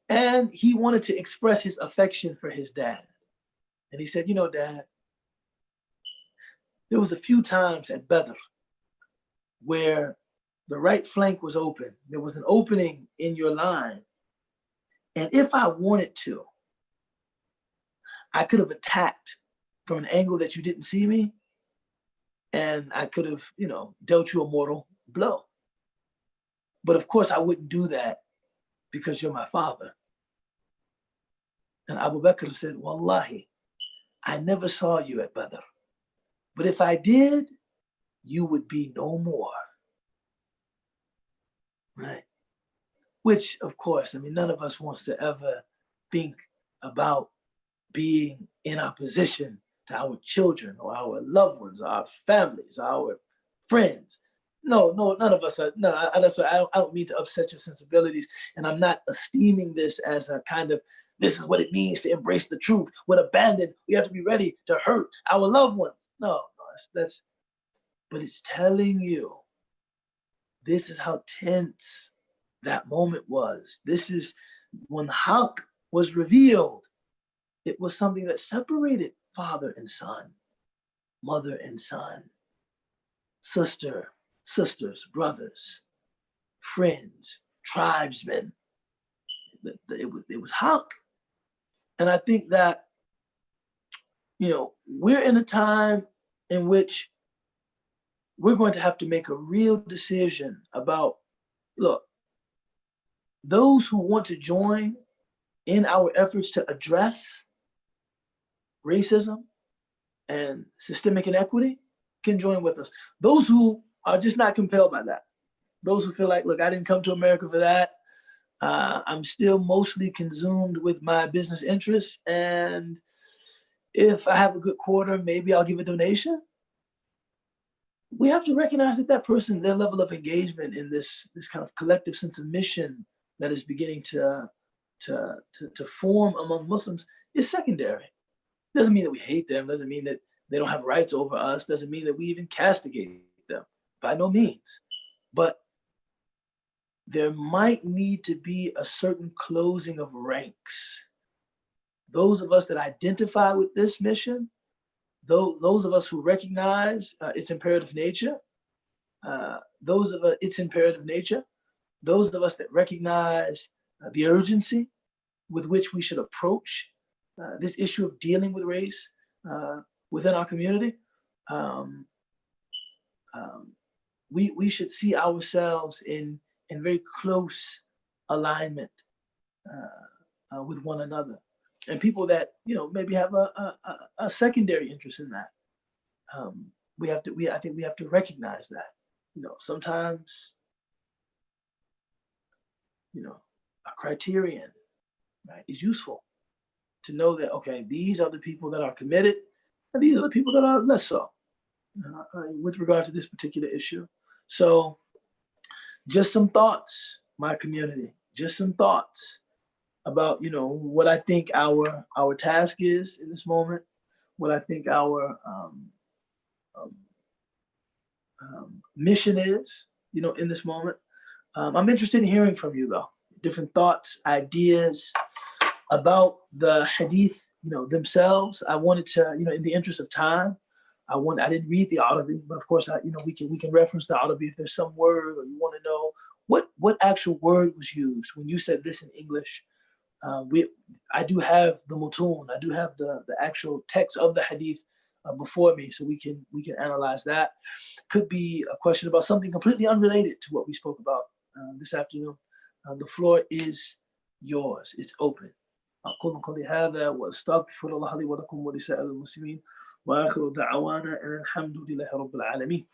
And he wanted to express his affection for his dad. And he said, you know, Dad, there was a few times at Badr where the right flank was open. There was an opening in your line. And if I wanted to, I could have attacked from an angle that you didn't see me. And I could have, dealt you a mortal blow. But of course, I wouldn't do that because you're my father. And Abu Bakr said, Wallahi, I never saw you at Badr. But if I did, you would be no more. Right? Which, of course, none of us wants to ever think about being in opposition to our children or our loved ones, or our families, or our friends. No, none of us are. No, that's why I don't mean to upset your sensibilities. And I'm not esteeming this as a kind of, this is what it means to embrace the truth. When abandoned, we have to be ready to hurt our loved ones. No, that's, but it's telling you, this is how tense that moment was. This is when the Haqq was revealed. It was something that separated father and son, mother and son, sisters, brothers, friends, tribesmen. It was Haqq. And I think that, we're in a time in which we're going to have to make a real decision about, look, those who want to join in our efforts to address racism and systemic inequity can join with us. Those who are just not compelled by that, those who feel like, look, I didn't come to America for that. I'm still mostly consumed with my business interests. And if I have a good quarter, maybe I'll give a donation. We have to recognize that person, their level of engagement in this kind of collective sense of mission that is beginning to form among Muslims is secondary. Doesn't mean that we hate them, doesn't mean that they don't have rights over us, doesn't mean that we even castigate them, by no means. But there might need to be a certain closing of ranks. Those of us that identify with this mission, those of us who recognize its imperative nature, those of us that recognize the urgency with which we should approach this issue of dealing with race within our community, we should see ourselves in very close alignment with one another, and people that maybe have a secondary interest in that. I think we have to recognize that. Sometimes a criterion, right, is useful to know that, okay, these are the people that are committed, and these are the people that are less so with regard to this particular issue. So just some thoughts, my community, just some thoughts about, what I think our task is in this moment, what I think our mission is, in this moment. I'm interested in hearing from you, though, different thoughts, ideas about the hadith, themselves. I wanted to, in the interest of time, I didn't read the Arabic, but of course, we can reference the Arabic if there's some word or you want to know what actual word was used when you said this in English. I do have the mutun, I do have the actual text of the hadith before me, so we can analyze that. Could be a question about something completely unrelated to what we spoke about this afternoon. The floor is yours. It's open. أقول قولي هذا وأستغفر الله لي ولكم ولسائر المسلمين وآخر دعوانا أن الحمد لله رب العالمين.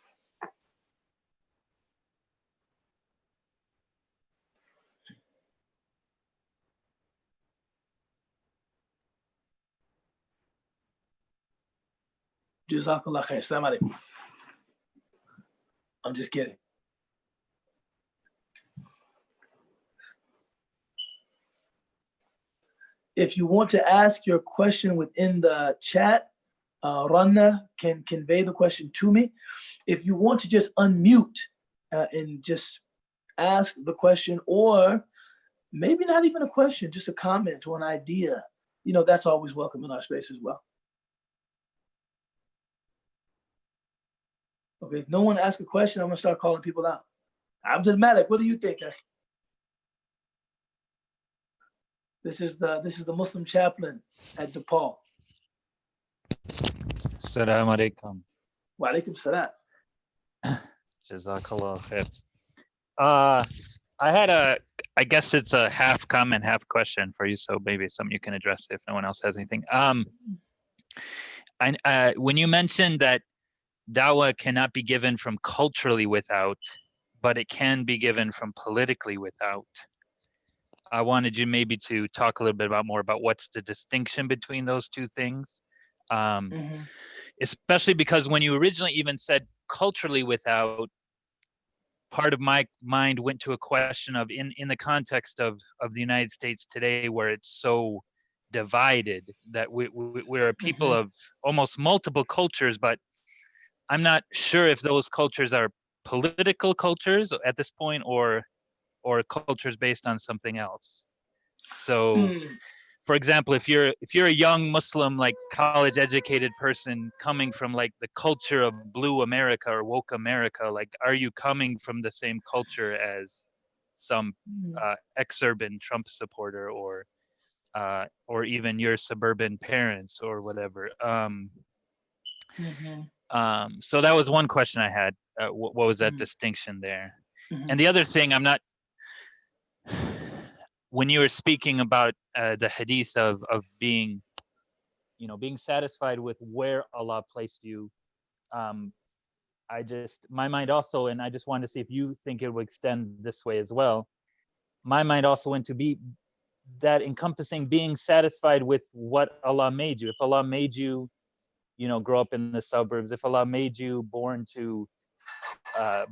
Jazakallah khair. Assalamu alaikum. I'm just kidding. If you want to ask your question within the chat, Ranna can convey the question to me. If you want to just unmute and just ask the question, or maybe not even a question, just a comment or an idea, that's always welcome in our space as well. Okay, if no one asks a question, I'm gonna start calling people out. Abdul Malik, what do you think? This is the Muslim chaplain at DePaul. Assalamu alaikum. Wa alaikum salam. Jazakallah khair. I guess it's a half comment, half question for you, so maybe it's something you can address if no one else has anything. When you mentioned that dawah cannot be given from culturally without, but it can be given from politically without, I wanted you maybe to talk a little bit more about what's the distinction between those two things. Especially because when you originally even said culturally without, part of my mind went to a question of in the context of the United States today, where it's so divided that we're a people of almost multiple cultures, but I'm not sure if those cultures are political cultures at this point or cultures based on something else. So for example, if you're a young Muslim, like college educated person coming from like the culture of blue America or woke America, like, are you coming from the same culture as some ex-urban Trump supporter or even your suburban parents or whatever? So that was one question I had. What was that distinction there? And the other thing, when you were speaking about the hadith of being, being satisfied with where Allah placed you, my mind also, and I just wanted to see if you think it would extend this way as well. My mind also went to be that encompassing being satisfied with what Allah made you. If Allah made you, grow up in the suburbs, if Allah made you born to a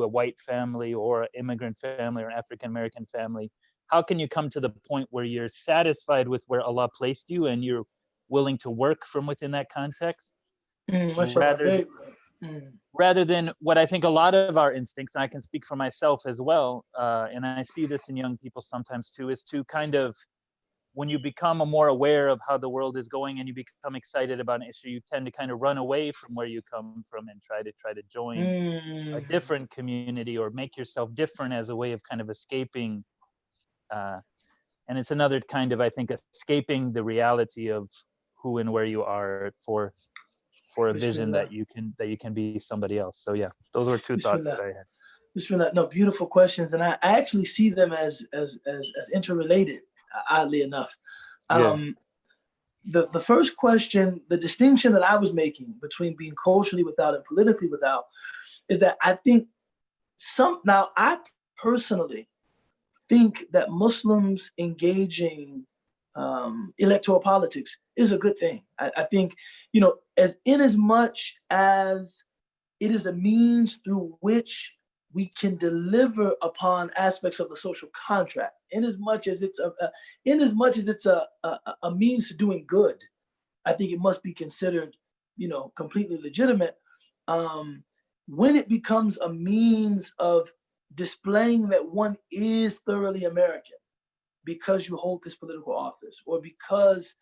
white family or immigrant family or an African American family, how can you come to the point where you're satisfied with where Allah placed you and you're willing to work from within that context, rather than what I think a lot of our instincts, and I can speak for myself as well, and I see this in young people sometimes too, is to kind of, when you become more aware of how the world is going and you become excited about an issue, you tend to kind of run away from where you come from and try to join a different community or make yourself different as a way of kind of escaping. And it's another kind of, I think, escaping the reality of who and where you are for a vision that you can be somebody else. So yeah, those were two thoughts that I had. Bismillah. No, beautiful questions, and I actually see them as interrelated. Oddly enough, the first question, the distinction that I was making between being culturally without and politically without, is that I think I personally think that Muslims engaging electoral politics is a good thing. I think, as much as it is a means through which we can deliver upon aspects of the social contract, in as much as it's a means to doing good, I think it must be considered, completely legitimate. When it becomes a means of displaying that one is thoroughly American because you hold this political office or because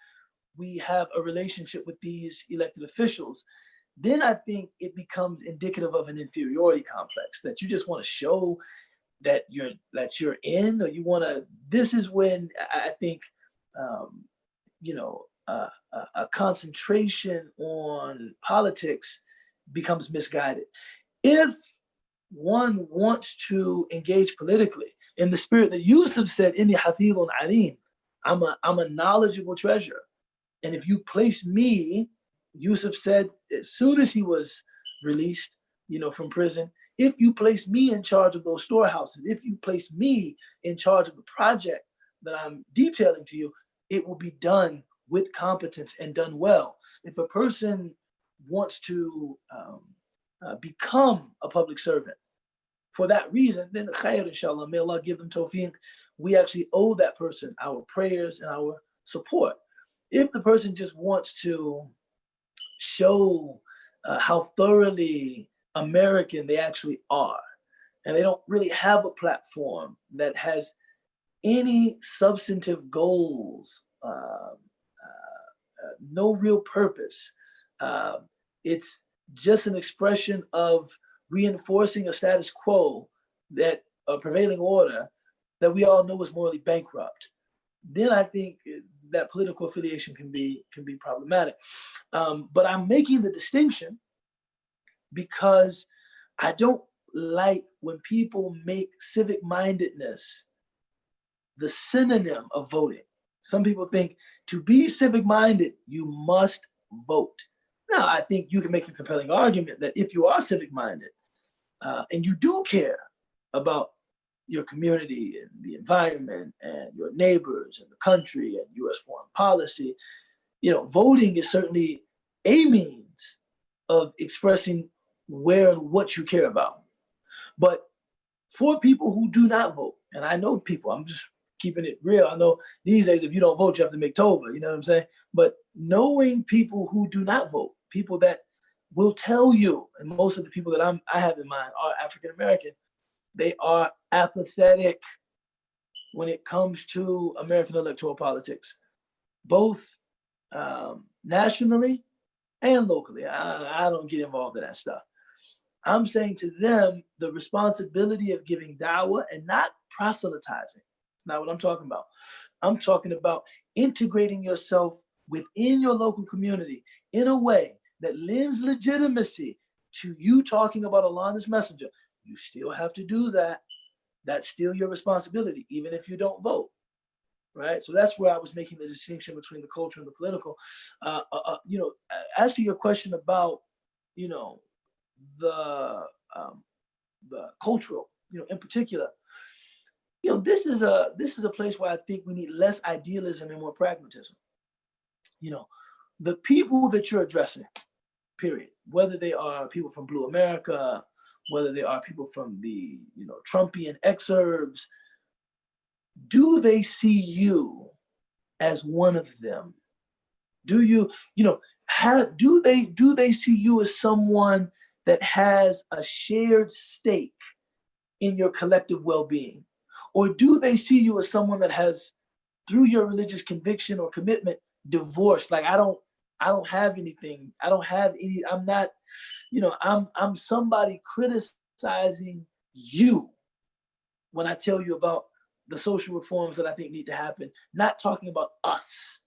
we have a relationship with these elected officials, then I think it becomes indicative of an inferiority complex, that you just want to show that you're in, or you want to. This is when I think, a concentration on politics becomes misguided. If one wants to engage politically in the spirit that Yusuf said, "Inni hafidhun alim," I'm a knowledgeable treasurer, and if you place me, Yusuf said, as soon as he was released, from prison, if you place me in charge of those storehouses, if you place me in charge of the project that I'm detailing to you, it will be done with competence and done well. If a person wants to become a public servant for that reason, then khair, inshallah, may Allah give them tawfiq. We actually owe that person our prayers and our support. If the person just wants to show how thoroughly American they actually are, and they don't really have a platform that has any substantive goals, no real purpose, it's just an expression of reinforcing a status quo, that a prevailing order that we all know is morally bankrupt, then I think that political affiliation can be problematic. But I'm making the distinction because I don't like when people make civic mindedness the synonym of voting. Some people think to be civic minded, you must vote. Now, I think you can make a compelling argument that if you are civic minded and you do care about your community and the environment and your neighbors and the country and US foreign policy, voting is certainly a means of expressing where and what you care about. But for people who do not vote, and I know people, I'm just keeping it real. I know these days, if you don't vote, you have to make Tova, you know what I'm saying? But knowing people who do not vote, people that will tell you, and most of the people that I have in mind are African-American, they are apathetic when it comes to American electoral politics, both nationally and locally. I don't get involved in that stuff. I'm saying to them, the responsibility of giving dawah and not proselytizing. It's not what I'm talking about. I'm talking about integrating yourself within your local community in a way that lends legitimacy to you talking about Allah and His Messenger. You still have to do that. That's still your responsibility, even if you don't vote, right? So that's where I was making the distinction between the culture and the political. As to your question about, the cultural, in particular, this is a place where I think we need less idealism and more pragmatism. The people that you're addressing, period, whether they are people from Blue America, whether they are people from the Trumpian exurbs, do they see you as one of them? Do you do they see you as someone that has a shared stake in your collective well-being? Or do they see you as someone that has, through your religious conviction or commitment, divorced? Like, I don't have anything. I don't have any, I'm not, I'm somebody criticizing you when I tell you about the social reforms that I think need to happen, not talking about us.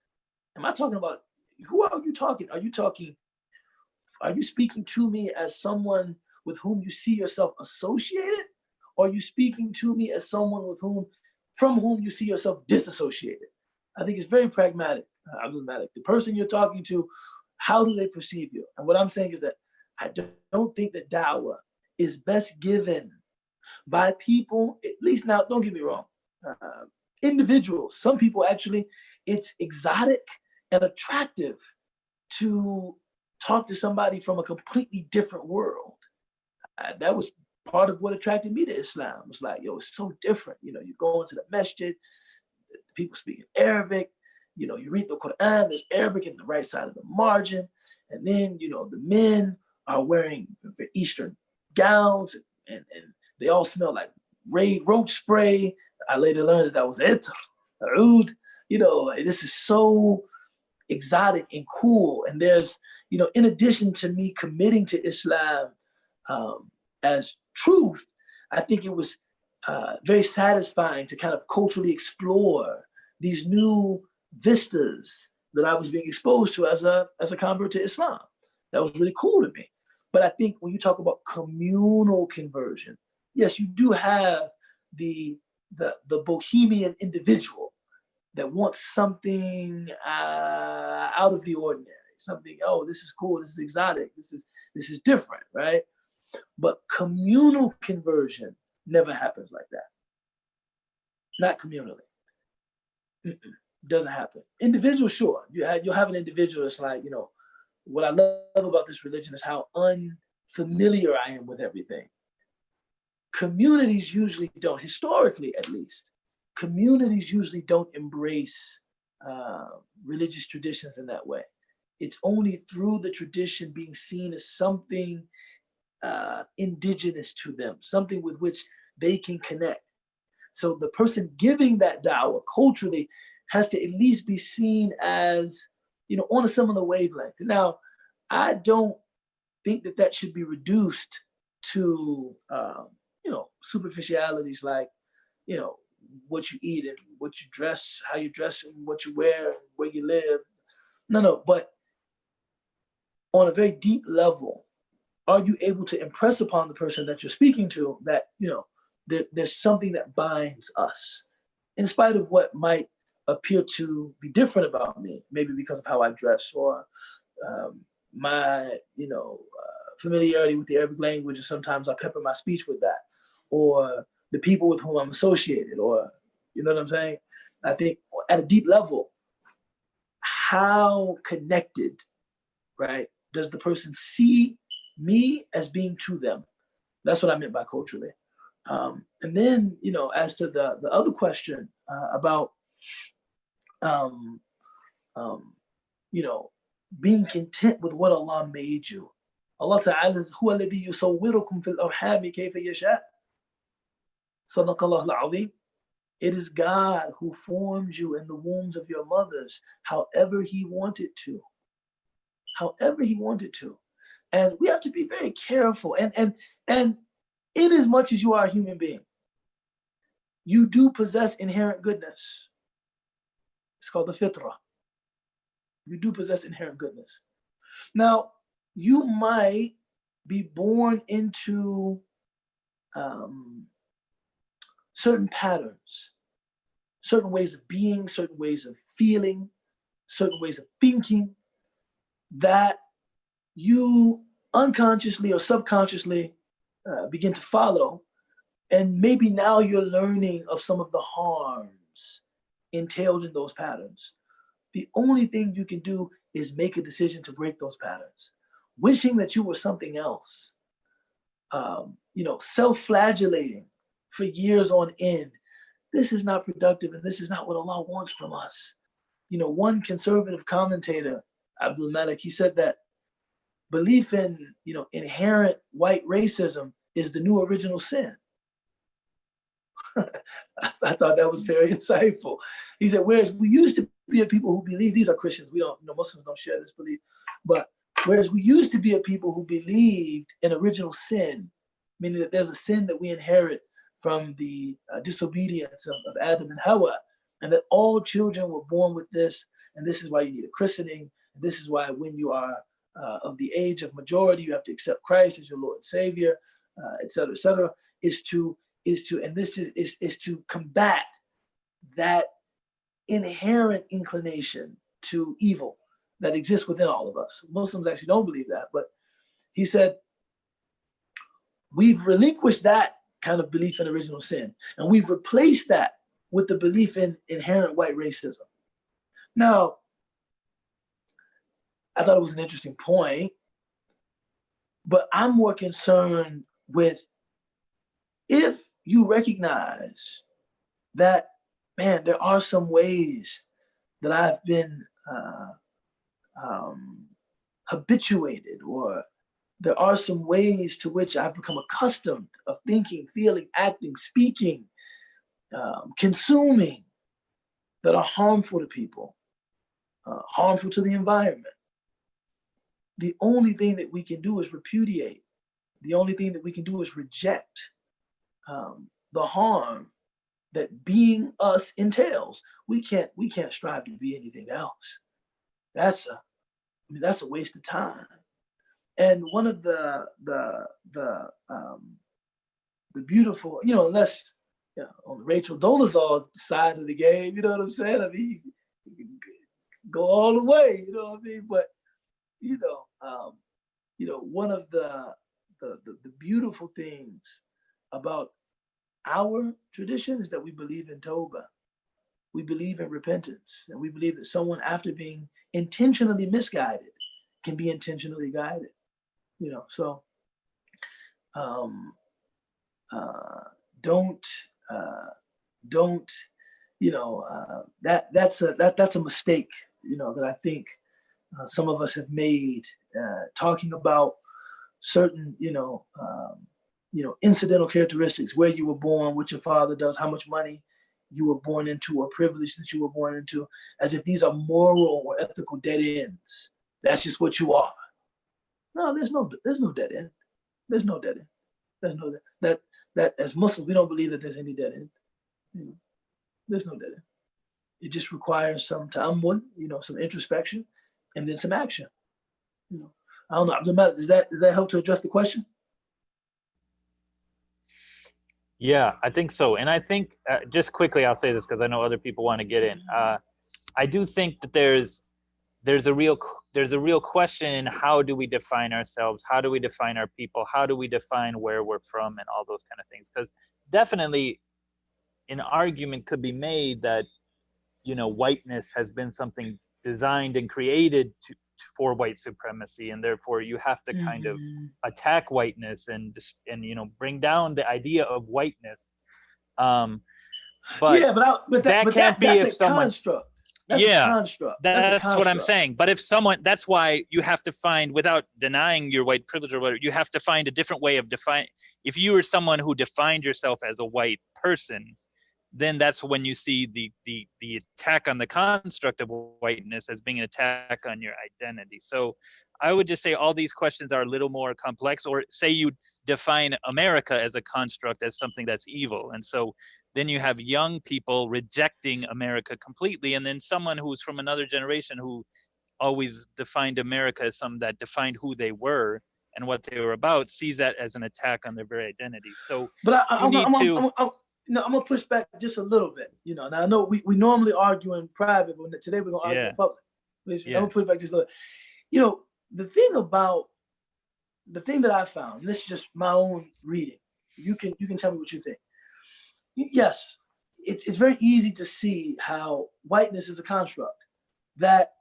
Am I talking about, who are you talking? Are you speaking to me as someone with whom you see yourself associated? Or are you speaking to me as someone from whom you see yourself disassociated? I think it's very pragmatic. The person you're talking to, how do they perceive you? And what I'm saying is that I don't think that dawah is best given by people, at least now, don't get me wrong, individuals. Some people actually, it's exotic and attractive to talk to somebody from a completely different world. That was part of what attracted me to Islam. It was like, it's so different. You go into the masjid, people speaking Arabic, you read the Quran, there's Arabic in the right side of the margin. And then, the men are wearing Eastern gowns and they all smell like roach spray. I later learned that was etar, oud. This is so exotic and cool. And there's, in addition to me committing to Islam as truth, I think it was very satisfying to kind of culturally explore these new vistas that I was being exposed to as a convert to Islam. That was really cool to me. But I think when you talk about communal conversion, yes, you do have the bohemian individual that wants something out of the ordinary, something, this is cool, this is exotic, this is different, right? But communal conversion never happens like that. Not communally. Doesn't happen. Individual, sure. You'll have an individual that's like, what I love about this religion is how unfamiliar I am with everything. Communities usually don't, historically at least, communities usually don't embrace religious traditions in that way. It's only through the tradition being seen as something indigenous to them, something with which they can connect. So the person giving that dawah culturally has to at least be seen as, on a similar wavelength. Now, I don't think that that should be reduced to, superficialities like, what you eat and what you dress, how you dress and what you wear, where you live. No, but on a very deep level, are you able to impress upon the person that you're speaking to that, there's something that binds us, in spite of what might appear to be different about me, maybe because of how I dress or my, familiarity with the Arabic language, and sometimes I pepper my speech with that, or the people with whom I'm associated, or, you know what I'm saying? I think at a deep level, how connected, right, does the person see me as being to them? That's what I meant by culturally. And then, as to the other question about, being content with what Allah made you. Allah Ta'ala is huwa alladhi yusawwirukum fil arhami kayfa yasha. Sadaqallahu al-azim. It is God who formed you in the wombs of your mothers, however He wanted to. However He wanted to. And we have to be very careful. And in as much as you are a human being, you do possess inherent goodness. It's called the fitrah. You do possess inherent goodness. Now, you might be born into certain patterns, certain ways of being, certain ways of feeling, certain ways of thinking that you unconsciously or subconsciously begin to follow. And maybe now you're learning of some of the harms entailed in those patterns. The only thing you can do is make a decision to break those patterns. Wishing that you were something else, self-flagellating for years on end. This is not productive, and this is not what Allah wants from us. One conservative commentator, Abdul Malik, he said that belief in, inherent white racism is the new original sin. I thought that was very insightful. He said, whereas we used to be a people who believe, these are Christians, we don't, Muslims don't share this belief, but whereas we used to be a people who believed in original sin, meaning that there's a sin that we inherit from the disobedience of Adam and Hawa, and that all children were born with this, and this is why you need a christening, and this is why when you are of the age of majority, you have to accept Christ as your Lord and Savior, et cetera, is to combat that inherent inclination to evil that exists within all of us. Muslims actually don't believe that, but he said, we've relinquished that kind of belief in original sin, and we've replaced that with the belief in inherent white racism. Now, I thought it was an interesting point, but I'm more concerned with if you recognize that, man, there are some ways that I've been habituated, or there are some ways to which I've become accustomed of thinking, feeling, acting, speaking, consuming, that are harmful to people, harmful to the environment. The only thing that we can do is repudiate. The only thing that we can do is reject the harm that being us entails. We can't strive to be anything else. That's a waste of time. And one of the beautiful, unless on the Rachel Dolezal side of the game, you know what I'm saying? I mean, you can go all the way, you know what I mean? But one of the beautiful things about our tradition is that we believe in Tawbah. We believe in repentance, and we believe that someone, after being intentionally misguided, can be intentionally guided. So that's a mistake, that I think some of us have made, talking about certain, incidental characteristics, where you were born, what your father does, how much money you were born into, or privilege that you were born into, as if these are moral or ethical dead ends. That's just what you are. No, there's no dead end. There's no dead end. There's no that as Muslims we don't believe that there's any dead end. You know, there's no dead end. It just requires some ta'ammul, some introspection, and then some action. I don't know. Does that help to address the question? Yeah, I think so. And I think just quickly, I'll say this because I know other people want to get in. I do think that there's a real question in how do we define ourselves? How do we define our people? How do we define where we're from and all those kind of things? Because definitely an argument could be made that, whiteness has been something designed and created for white supremacy, and therefore you have to kind of attack whiteness and bring down the idea of whiteness. But that can't be if someone. Construct. That's a construct. That's what I'm saying. But if someone, that's why you have to find, without denying your white privilege or whatever, you have to find a different way of defining. If you were someone who defined yourself as a white person, then that's when you see the attack on the construct of whiteness as being an attack on your identity. So I would just say all these questions are a little more complex, or say you define America as a construct, as something that's evil. And so then you have young people rejecting America completely. And then someone who's from another generation who always defined America as something that defined who they were and what they were about sees that as an attack on their very identity. So I'm gonna push back just a little bit. Now I know we normally argue in private, but today we're gonna argue in public. I'm gonna push back just a little. The thing that I found, and this is just my own reading. You can tell me what you think. Yes, it's very easy to see how whiteness is a construct that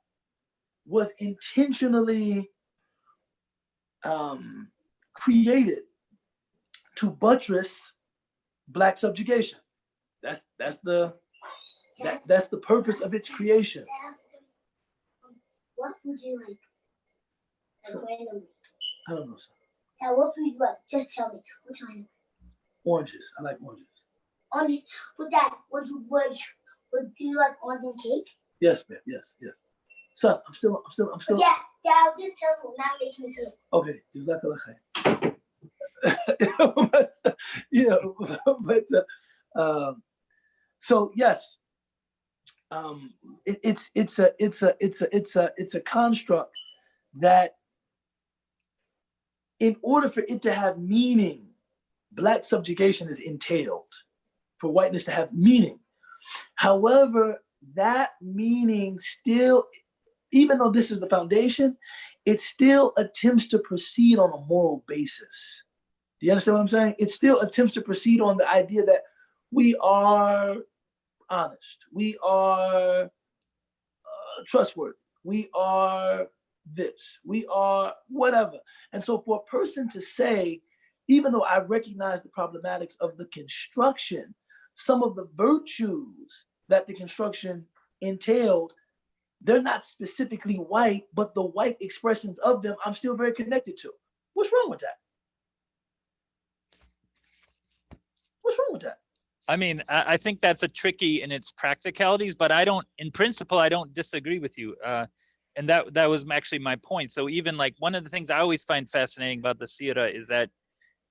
was intentionally created to buttress Black subjugation. That's the purpose of its creation. What would you like? Randomly. I don't know. Now, what food you like? Just tell me. Which one? Oranges. I like oranges. Orange. With that, would you like orange and cake? Yes, ma'am. Yes. Son, I'm still. Yeah. I'll just tell you. Not making me cake. Okay. Jazakallah khair. So yes, it's a construct that, in order for it to have meaning, Black subjugation is entailed for whiteness to have meaning. However, that meaning still, even though this is the foundation, it still attempts to proceed on a moral basis. Do you understand what I'm saying? It still attempts to proceed on the idea that we are honest, we are trustworthy, we are this, we are whatever. And so for a person to say, even though I recognize the problematics of the construction, some of the virtues that the construction entailed, they're not specifically white, but the white expressions of them I'm still very connected to. What's wrong with that? What's wrong with that? I mean, I think that's a tricky in its practicalities, but in principle, I don't disagree with you. And that was actually my point. So even like one of the things I always find fascinating about the Sirah is that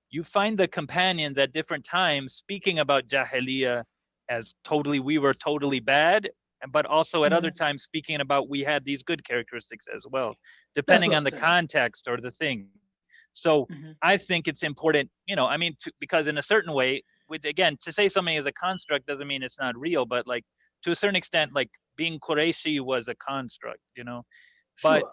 you find the companions at different times speaking about Jahiliyyah as we were totally bad, but also at other times speaking about we had these good characteristics as well, depending on the context or the thing. So I think it's important, because in a certain way, again, to say something is a construct doesn't mean it's not real, but like to a certain extent, like being Qurayshi was a construct, but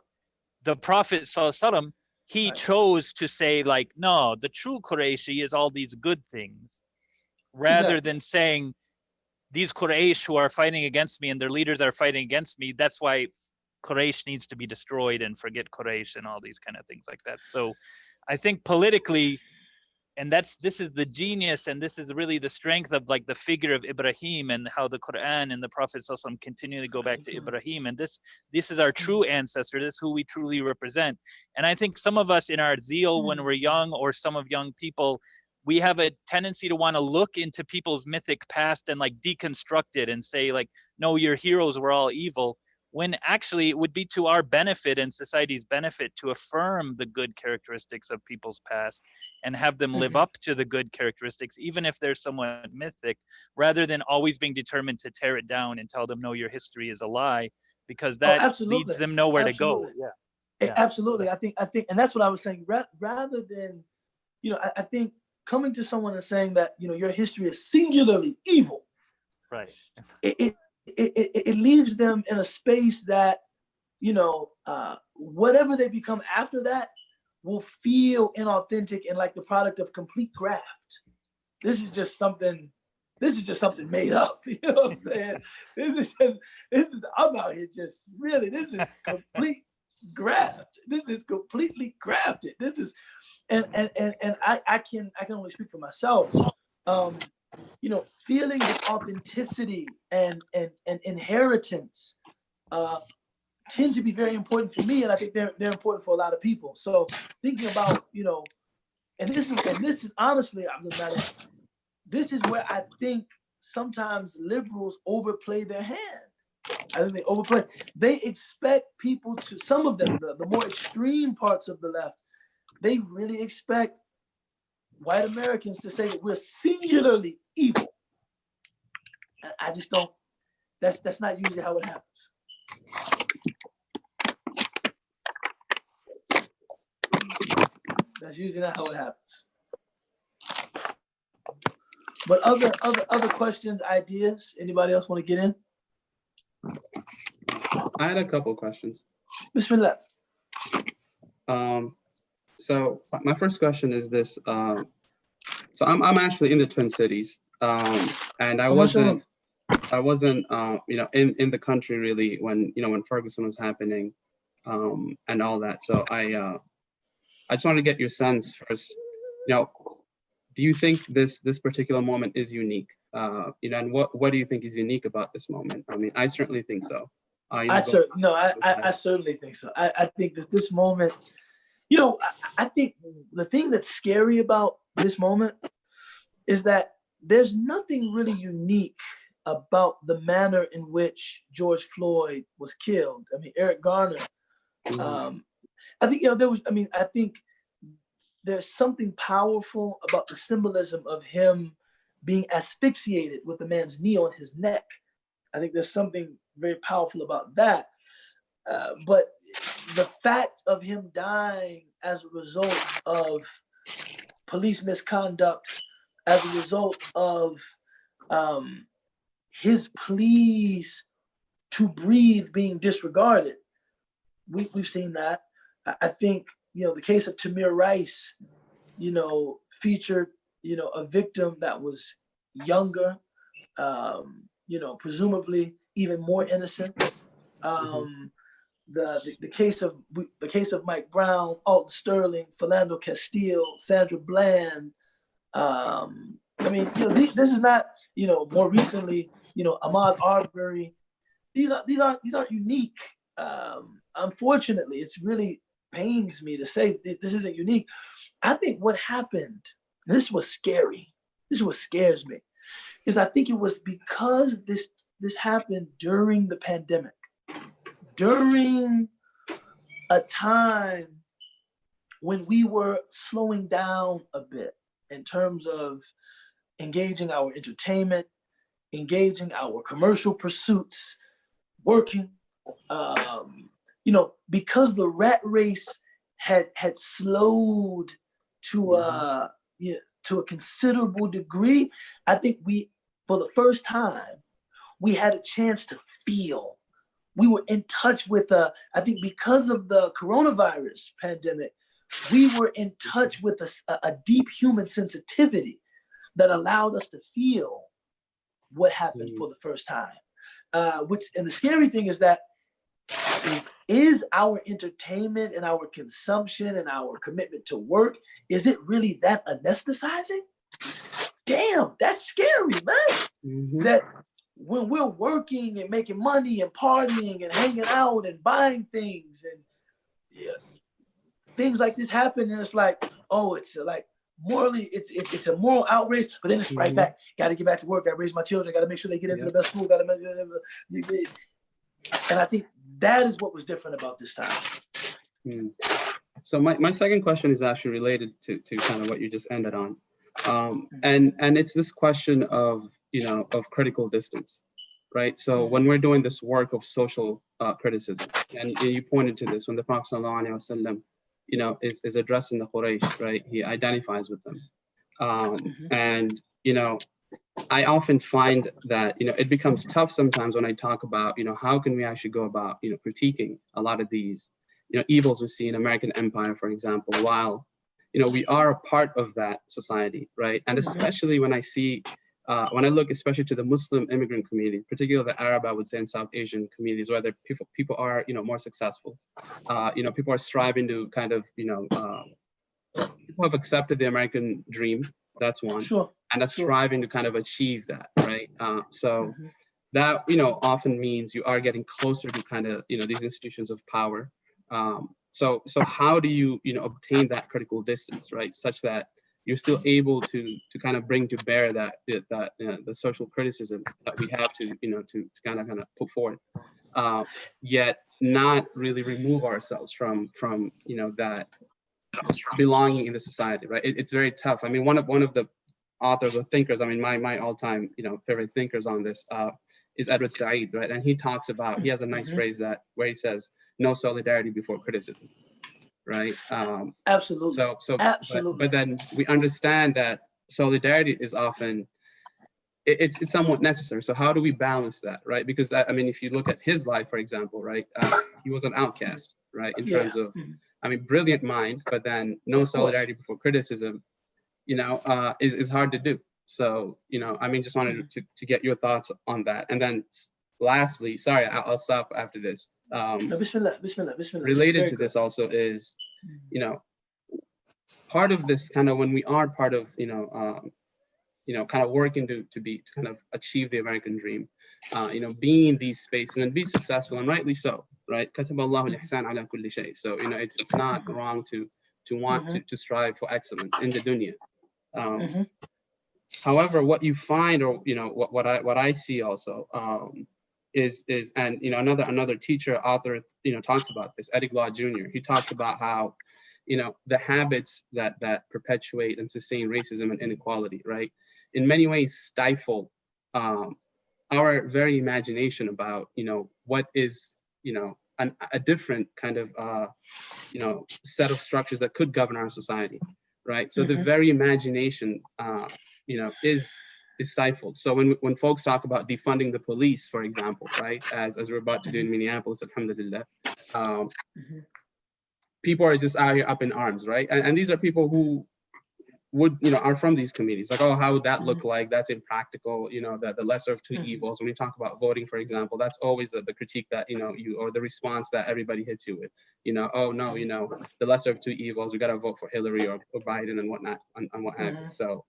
the Prophet ﷺ, he chose to say like, no, the true Qurayshi is all these good things, rather than saying these Quraysh who are fighting against me and their leaders are fighting against me. That's why Quraysh needs to be destroyed and forget Quraysh and all these kind of things like that. So I think politically, and this is the genius, and this is really the strength of like the figure of Ibrahim and how the Quran and the Prophet ﷺ continually go back to Ibrahim. And this is our true ancestor. This is who we truly represent. And I think some of us in our zeal when we're young, or some of young people, we have a tendency to want to look into people's mythic past and like deconstruct it and say like, no, your heroes were all evil. when actually it would be to our benefit and society's benefit to affirm the good characteristics of people's past and have them live up to the good characteristics, even if they're somewhat mythic, rather than always being determined to tear it down and tell them, no, your history is a lie, because that leads them nowhere to go. Yeah. Absolutely. I think, and that's what I was saying. Rather than, I think coming to someone and saying that, your history is singularly evil, right? It leaves them in a space that, whatever they become after that will feel inauthentic and like the product of complete graft. This is just something made up. You know what I'm saying? I'm out here just really, this is complete graft. This is completely grafted. This is, and I can only speak for myself. Feeling this authenticity and inheritance tend to be very important for me, and I think they're important for a lot of people. So thinking about, and this is honestly, this is where I think sometimes liberals overplay their hand. I think they overplay. They expect people to, some of them, the more extreme parts of the left, they really expect white Americans to say that we're singularly evil. And I just don't, that's not usually how it happens. That's usually not how it happens. But other questions, ideas, anybody else want to get in? I had a couple questions. Bismillah. So my first question is this. So I'm actually in the Twin Cities, and I wasn't in the country really when when Ferguson was happening, and all that. So I just wanted to get your sense first. Do you think this particular moment is unique? And what do you think is unique about this moment? I mean, I certainly think so. I certainly think so. I think that this moment, I think the thing that's scary about this moment is that there's nothing really unique about the manner in which George Floyd was killed. I mean, Eric Garner. I think I think there's something powerful about the symbolism of him being asphyxiated with the man's knee on his neck. I think there's something very powerful about that. But the fact of him dying as a result of police misconduct, as a result of his pleas to breathe being disregarded, we've seen that. I think, the case of Tamir Rice, featured, a victim that was younger, presumably even more innocent. The case of Mike Brown, Alton Sterling, Philando Castile, Sandra Bland. This is not, more recently, Ahmaud Arbery. These aren't unique. Unfortunately, it's really pains me to say this isn't unique. I think what happened, and this was scary, this is what scares me, is I think it was because this happened during the pandemic, during a time when we were slowing down a bit in terms of engaging our entertainment, engaging our commercial pursuits, working, because the rat race had slowed to a considerable degree. I think for the first time, we had a chance to feel. We were in touch with I think because of the coronavirus pandemic, we were in touch with a deep human sensitivity that allowed us to feel what happened for the first time. And the scary thing is that is our entertainment and our consumption and our commitment to work, is it really that anesthetizing? Damn, that's scary, man. That when we're working and making money and partying and hanging out and buying things and things like this happen, and it's like, oh, it's like morally, it's a moral outrage, but then it's right back. Got to get back to work. Got to raise my children. Got to make sure they get into the best school. Got to make, and I think that is what was different about this time. Hmm. So my second question is actually related to kind of what you just ended on. And it's this question of, of critical distance, right? So when we're doing this work of social criticism, and you pointed to this, when the Prophet ﷺ, is addressing the Quraysh, right? He identifies with them. And, I often find that, it becomes tough sometimes when I talk about, how can we actually go about, critiquing a lot of these, evils we see in American empire, for example, while, we are a part of that society, right? And especially when I see, when I look especially to the Muslim immigrant community, particularly the Arab, I would say, and South Asian communities, where people are, more successful. People are striving to kind of, people have accepted the American dream. That's one. Sure. And are striving to kind of achieve that, right? So that, often means you are getting closer to kind of, these institutions of power. So how do you, obtain that critical distance, right? Such that you're still able to kind of bring to bear that the social criticism that we have to, to kind of put forth, yet not really remove ourselves from that belonging in the society, right? It's very tough. I mean, one of the authors or thinkers, I mean, my all-time, favorite thinkers on this is Edward Said, right? And he talks about, he has a nice phrase where he says, no solidarity before criticism, right? Absolutely. So absolutely. But then we understand that solidarity is often, it's somewhat necessary. So how do we balance that, right? Because I mean, if you look at his life, for example, right, he was an outcast, right? In terms of, I mean, brilliant mind, but then no solidarity before criticism, is hard to do. So, I mean, just wanted to get your thoughts on that. And then lastly, sorry, I'll stop after this. Bismillah. Related to this also is, part of this kind of, when we are part of, kind of working to kind of achieve the American dream, being in these spaces and be successful, and rightly so, right? كتب الله الإحسان على كل شيء. So, it's not wrong to want to strive for excellence in the dunya. However, what you find, or what I see also, is and another teacher, author, talks about this, Eddie Glaude Jr. He talks about how, the habits that perpetuate and sustain racism and inequality, right, in many ways stifle our very imagination about, what is, a different kind of, set of structures that could govern our society, right? So the very imagination, is stifled. So when folks talk about defunding the police, for example, right, as we're about to do in Minneapolis, alhamdulillah, people are just out here up in arms, right? And these are people who would, are from these communities. Like, oh, how would that look like? That's impractical, that the lesser of two evils. When we talk about voting, for example, that's always the critique that, or the response that everybody hits you with, oh no, the lesser of two evils, we got to vote for Hillary or Biden and whatnot, and what have you. So,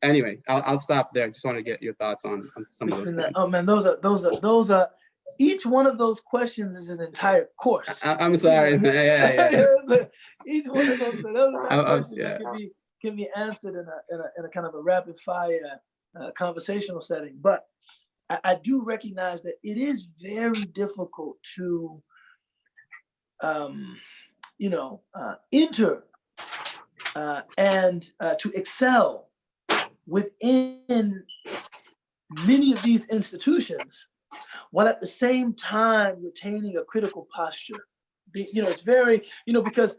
anyway, I'll stop there. Just want to get your thoughts on some of those things. Oh man, those are each one of those questions is an entire course. I'm sorry. Yeah. Each one of those questions can be answered in a kind of a rapid fire conversational setting. But I do recognize that it is very difficult to enter and to excel within many of these institutions, while at the same time retaining a critical posture. It's very, because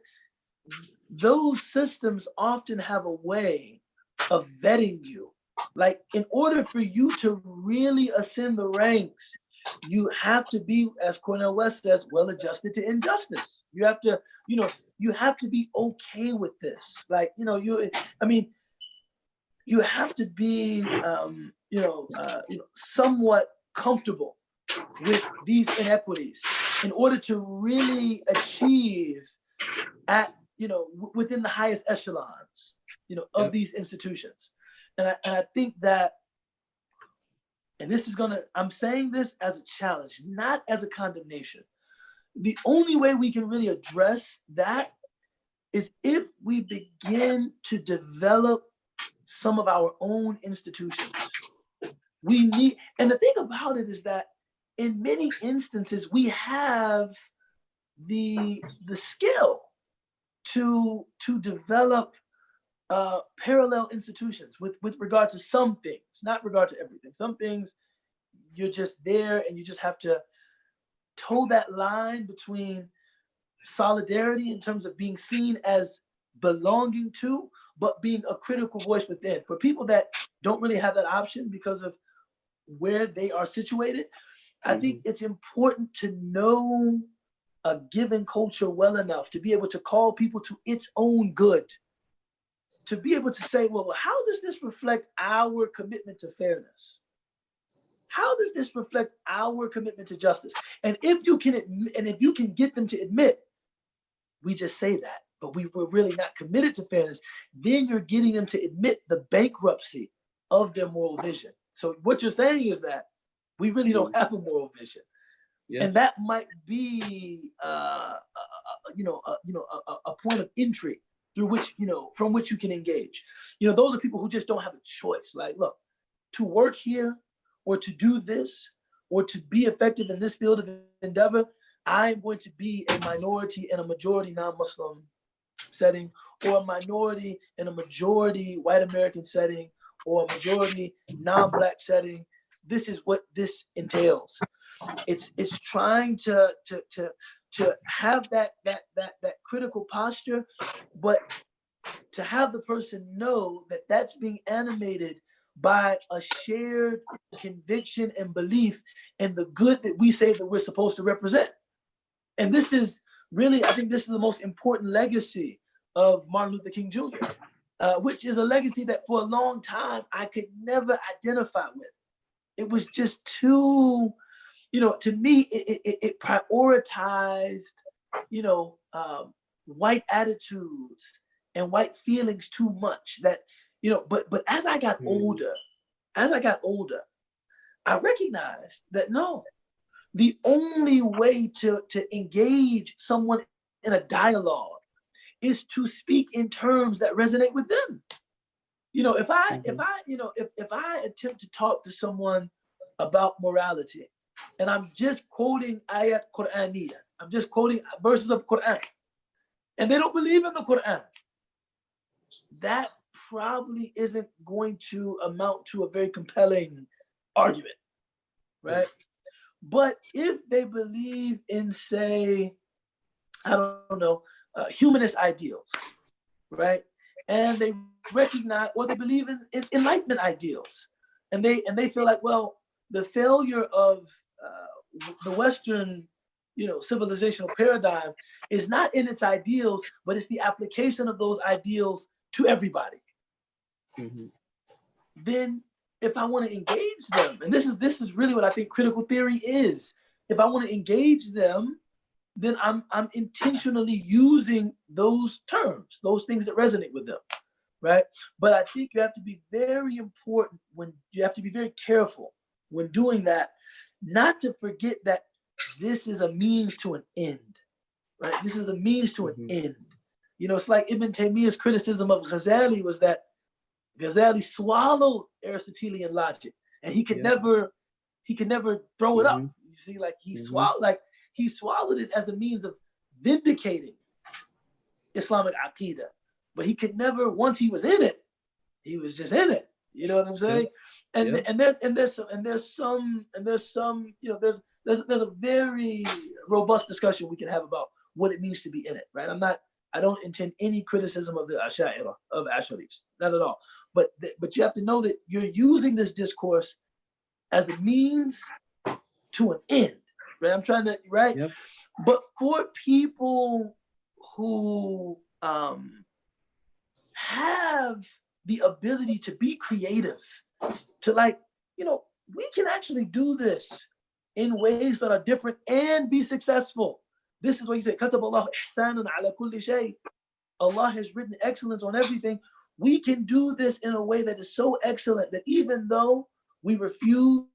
those systems often have a way of vetting you. Like, in order for you to really ascend the ranks, you have to be, as Cornel West says, well adjusted to injustice. You have to, you have to be okay with this. Like, you have to be, somewhat comfortable with these inequities in order to really achieve at, within the highest echelons, of these institutions. And I think that, and this is I'm saying this as a challenge, not as a condemnation. The only way we can really address that is if we begin to develop some of our own institutions. We need, and the thing about it is that in many instances, we have the skill to develop parallel institutions with regard to some things, not regard to everything. Some things you're just there and you just have to toe that line between solidarity in terms of being seen as belonging to, but being a critical voice within. For people that don't really have that option because of where they are situated, I think it's important to know a given culture well enough to be able to call people to its own good, to be able to say, well, how does this reflect our commitment to fairness? How does this reflect our commitment to justice? And if you can get them to admit, we just say that, but we were really not committed to fairness, then you're getting them to admit the bankruptcy of their moral vision. So what you're saying is that we really don't have a moral vision. Yes. And that might be, a point of entry through which, from which you can engage. Those are people who just don't have a choice. Like, look, to work here or to do this or to be effective in this field of endeavor, I'm going to be a minority in a majority non-Muslim setting, or a minority in a majority white American setting, or a majority non-Black setting. This is what this entails. It's trying to have that critical posture, but to have the person know that that's being animated by a shared conviction and belief in the good that we say that we're supposed to represent. And this is really, I think this is the most important legacy of Martin Luther King Jr., which is a legacy that for a long time I could never identify with. It was just too, to me, it prioritized, white attitudes and white feelings too much. That, but as I got older, I recognized that no, the only way to engage someone in a dialogue is to speak in terms that resonate with them. If I attempt to talk to someone about morality, and I'm just quoting ayat Qur'aniyya, I'm just quoting verses of Qur'an, and they don't believe in the Qur'an, that probably isn't going to amount to a very compelling argument, right? But if they believe in, say, I don't know, humanist ideals, right? And they recognize, or they believe in enlightenment ideals, and they feel like, well, the failure of the Western, civilizational paradigm is not in its ideals, but it's the application of those ideals to everybody. Then, if I want to engage them, and this is really what I think critical theory is. If I want to engage them, then I'm intentionally using those terms, those things that resonate with them, right? But I think you have to be very careful when doing that, not to forget that this is a means to an end, right? This is a means to an end. It's like Ibn Taymiyyah's criticism of Ghazali was that Ghazali swallowed Aristotelian logic, and he could never throw it up. You see, like he swallowed it as a means of vindicating Islamic Aqidah, but he could never. Once he was in it, he was just in it. You know what I'm saying? And there's some there's a very robust discussion we can have about what it means to be in it, right? I don't intend any criticism of the Ash'ari, of Ash'aris, not at all. But you have to know that you're using this discourse as a means to an end, right? I'm trying to, right? Yep. But for people who have the ability to be creative, to we can actually do this in ways that are different and be successful. This is what you say, Kataballahu ihsanan ala kulli shay. Allah has written excellence on everything. We can do this in a way that is so excellent that even though we refuse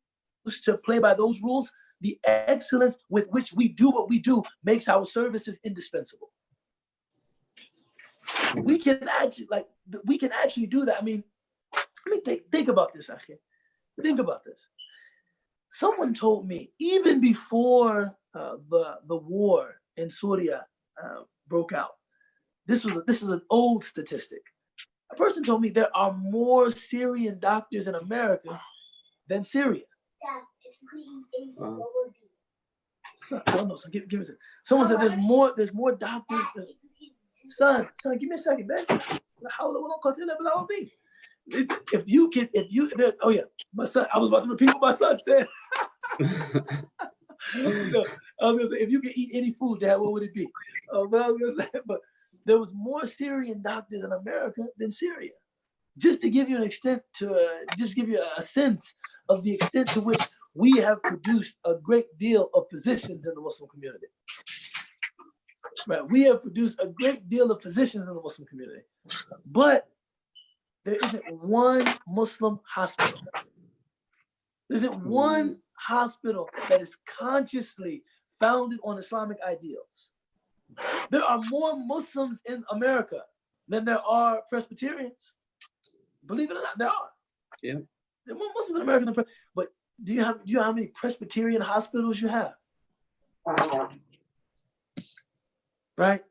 to play by those rules, the excellence with which we do what we do makes our services indispensable. We can actually do that. I mean, think about this, Akhi. Think about this. Someone told me even before the war in Syria broke out. This is an old statistic. A person told me there are more Syrian doctors in America than Syria. Dad, if you could eat anything, what would it be? Son, I don't know. So give me a second. Someone said there's more doctors. Son, give me a second, man. Oh yeah, my son. I was about to repeat what my son said. You know, I was gonna say, if you could eat any food, Dad, what would it be? But I was gonna say, but there was more Syrian doctors in America than Syria. Just to give you just give you a sense of the extent to which we have produced a great deal of physicians in the Muslim community. Right, we have produced a great deal of physicians in the Muslim community, but there isn't one Muslim hospital. There isn't one hospital that is consciously founded on Islamic ideals. There are more Muslims in America than there are Presbyterians. Believe it or not, there are. Yeah. There are more Muslims in America than but do you know how many Presbyterian hospitals you have? Right?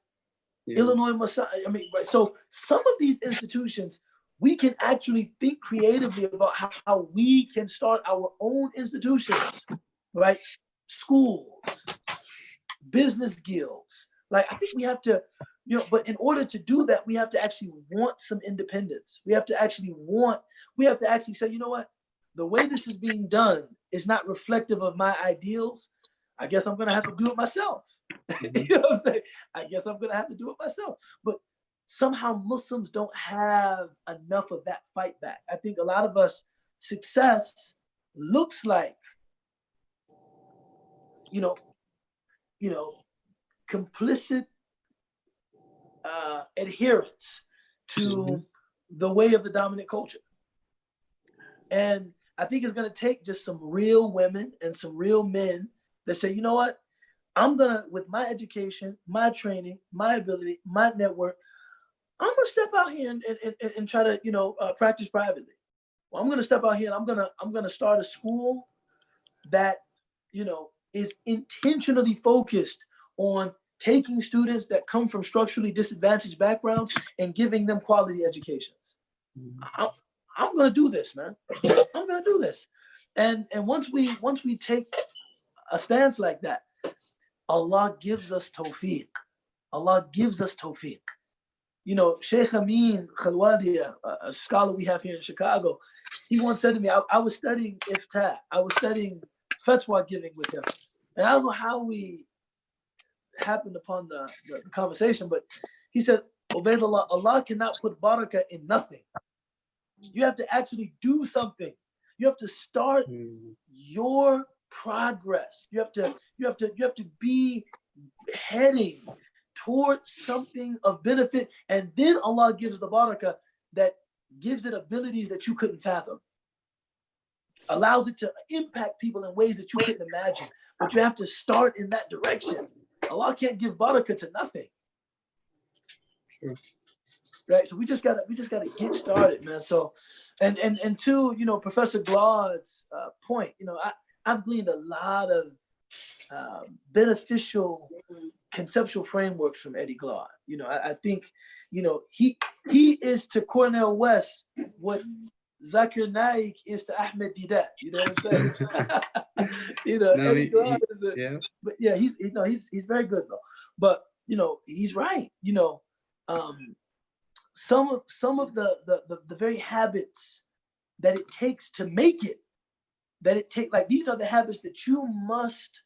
Yeah. Illinois, right. So some of these institutions, we can actually think creatively about how we can start our own institutions, right? Schools, business guilds. Like, I think we have to, but in order to do that, we have to actually want some independence. We have to actually say, you know what? The way this is being done is not reflective of my ideals. I guess I'm going to have to do it myself. You know what I'm saying? I guess I'm going to have to do it myself. But somehow Muslims don't have enough of that fight back. I think a lot of us, success looks like, complicit adherence to the way of the dominant culture. And I think it's going to take just some real women and some real men that say, you know what? I'm going to, with my education, my training, my ability, my network, I'm going to step out here and try to, practice privately. Well, I'm going to step out here and I'm going to start a school that, is intentionally focused on taking students that come from structurally disadvantaged backgrounds and giving them quality educations. I'm going to do this, man. I'm going to do this. And once we take a stance like that, Allah gives us tawfiq. Allah gives us tawfiq. Sheikh Amin Khalwadia, a scholar we have here in Chicago, he once said to me, I was studying iftah. I was studying fatwa giving with him. And I don't know how we happened upon the conversation, but he said, Ubaydullah, Allah cannot put barakah in nothing. You have to actually do something. You have to start your progress. You have to be heading towards something of benefit, and then Allah gives the barakah that gives it abilities that you couldn't fathom. Allows it to impact people in ways that you couldn't imagine. But you have to start in that direction. Allah can't give barakah to nothing. Sure. Right. So we just gotta get started, man. So and to, Professor Glaud's point, I've gleaned a lot of beneficial conceptual frameworks from Eddie Glaude. I think, he is to Cornel West what Zakir Naik is to Ahmed Didat. You know what I'm saying? Eddie Glaude is but yeah, he's very good though. But he's right. Some of the very habits that it takes to make it, these are the habits that you must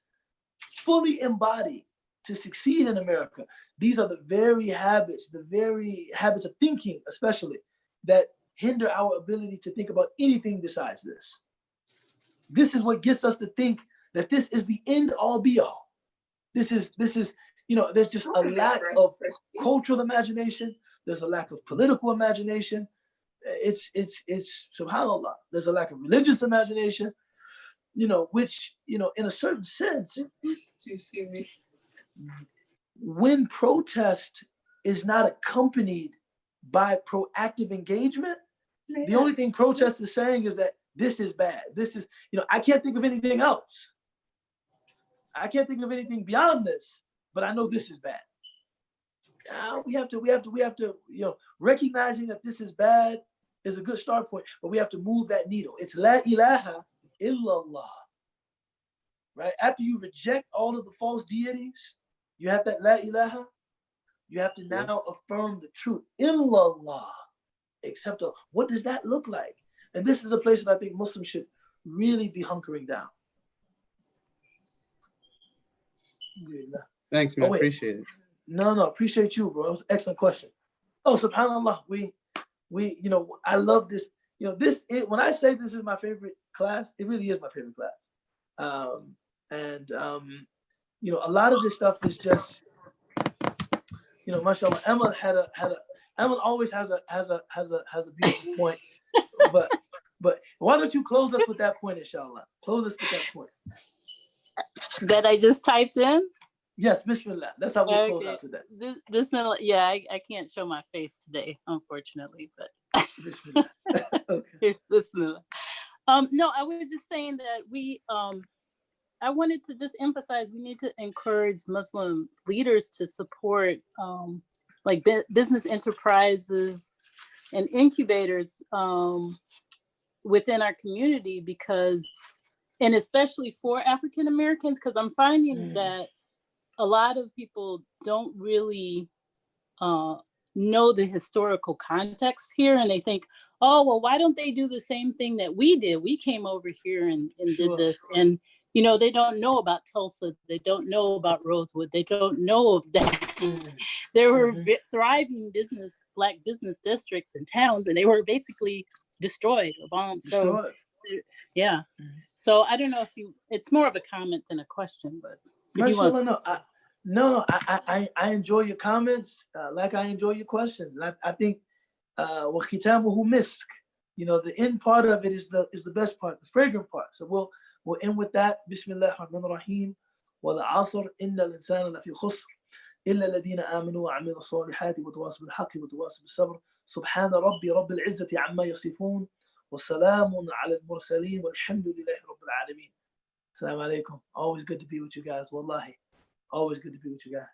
fully embody to succeed in America. These are the very habits of thinking, especially, that hinder our ability to think about anything besides this. This is what gets us to think that this is the end all be all. This is, there's just a lack of cultural imagination. There's a lack of political imagination. It's subhanAllah. There's a lack of religious imagination, which, in a certain sense, when protest is not accompanied by proactive engagement, the only thing protest is saying is that this is bad. This is, I can't think of anything else. I can't think of anything beyond this, but I know this is bad. Now we have to, recognizing that this is bad is a good start point, but we have to move that needle. It's la ilaha illallah, right? After you reject all of the false deities, you have that la ilaha, you have to now affirm the truth. Illallah, except Allah. What does that look like? And this is a place that I think Muslims should really be hunkering down. Thanks, man. Appreciate it. No, appreciate you, bro. It was an excellent question. Oh, subhanAllah, we, I love this. When I say this is my favorite class, it really is my favorite class. A lot of this stuff is just, mashallah, Emma always has a beautiful point. But why don't you close us with that point, inshallah? Close us with that point. That I just typed in? Yes, bismillah. That's how we'll close out today. Bismillah. Yeah, I can't show my face today, unfortunately, but bismillah. Okay. Bismillah. No, I was just saying that I wanted to just emphasize we need to encourage Muslim leaders to support business enterprises and incubators within our community and especially for African Americans, because I'm finding that a lot of people don't really know the historical context here, and they think, oh, well, why don't they do the same thing that we did? We came over here and did this. And, they don't know about Tulsa. They don't know about Rosewood. They don't know of that. There were thriving Black business districts and towns, and they were basically destroyed or bombed. So, yeah. So I don't know it's more of a comment than a question, but. I enjoy your comments like I enjoy your questions. And I think وَخِتَامُهُ مِسْكٌ, the end part of it is the best part, the fragrant part. So we'll end with that. Bismillah ar-Rahman ar-Rahim. وَالْعَصْرِ إِنَّ الْإِنسَانَ لَفِي خُسْرٍ إِلَّا الَّذِينَ آمَنُوا وَعَمِلُوا الصَّالِحَاتِ وَتَوَاصَوْا بِالْحَقِّ وَتَوَاصَوْا بِالصَّبْرِ سُبْحَانَ رَبِّ رَبِّ الْعِزَّةِ عَمَّا يَصِفُونَ وَسَلَامٌ عَلَى الْمُرْسَلِينَ وَالْحَمْدُ لِلَّهِ رَبِّ الْعَالَمِينَ. Assalamu alaikum. Always good to be with you guys. Wallahi. Always good to be with you guys.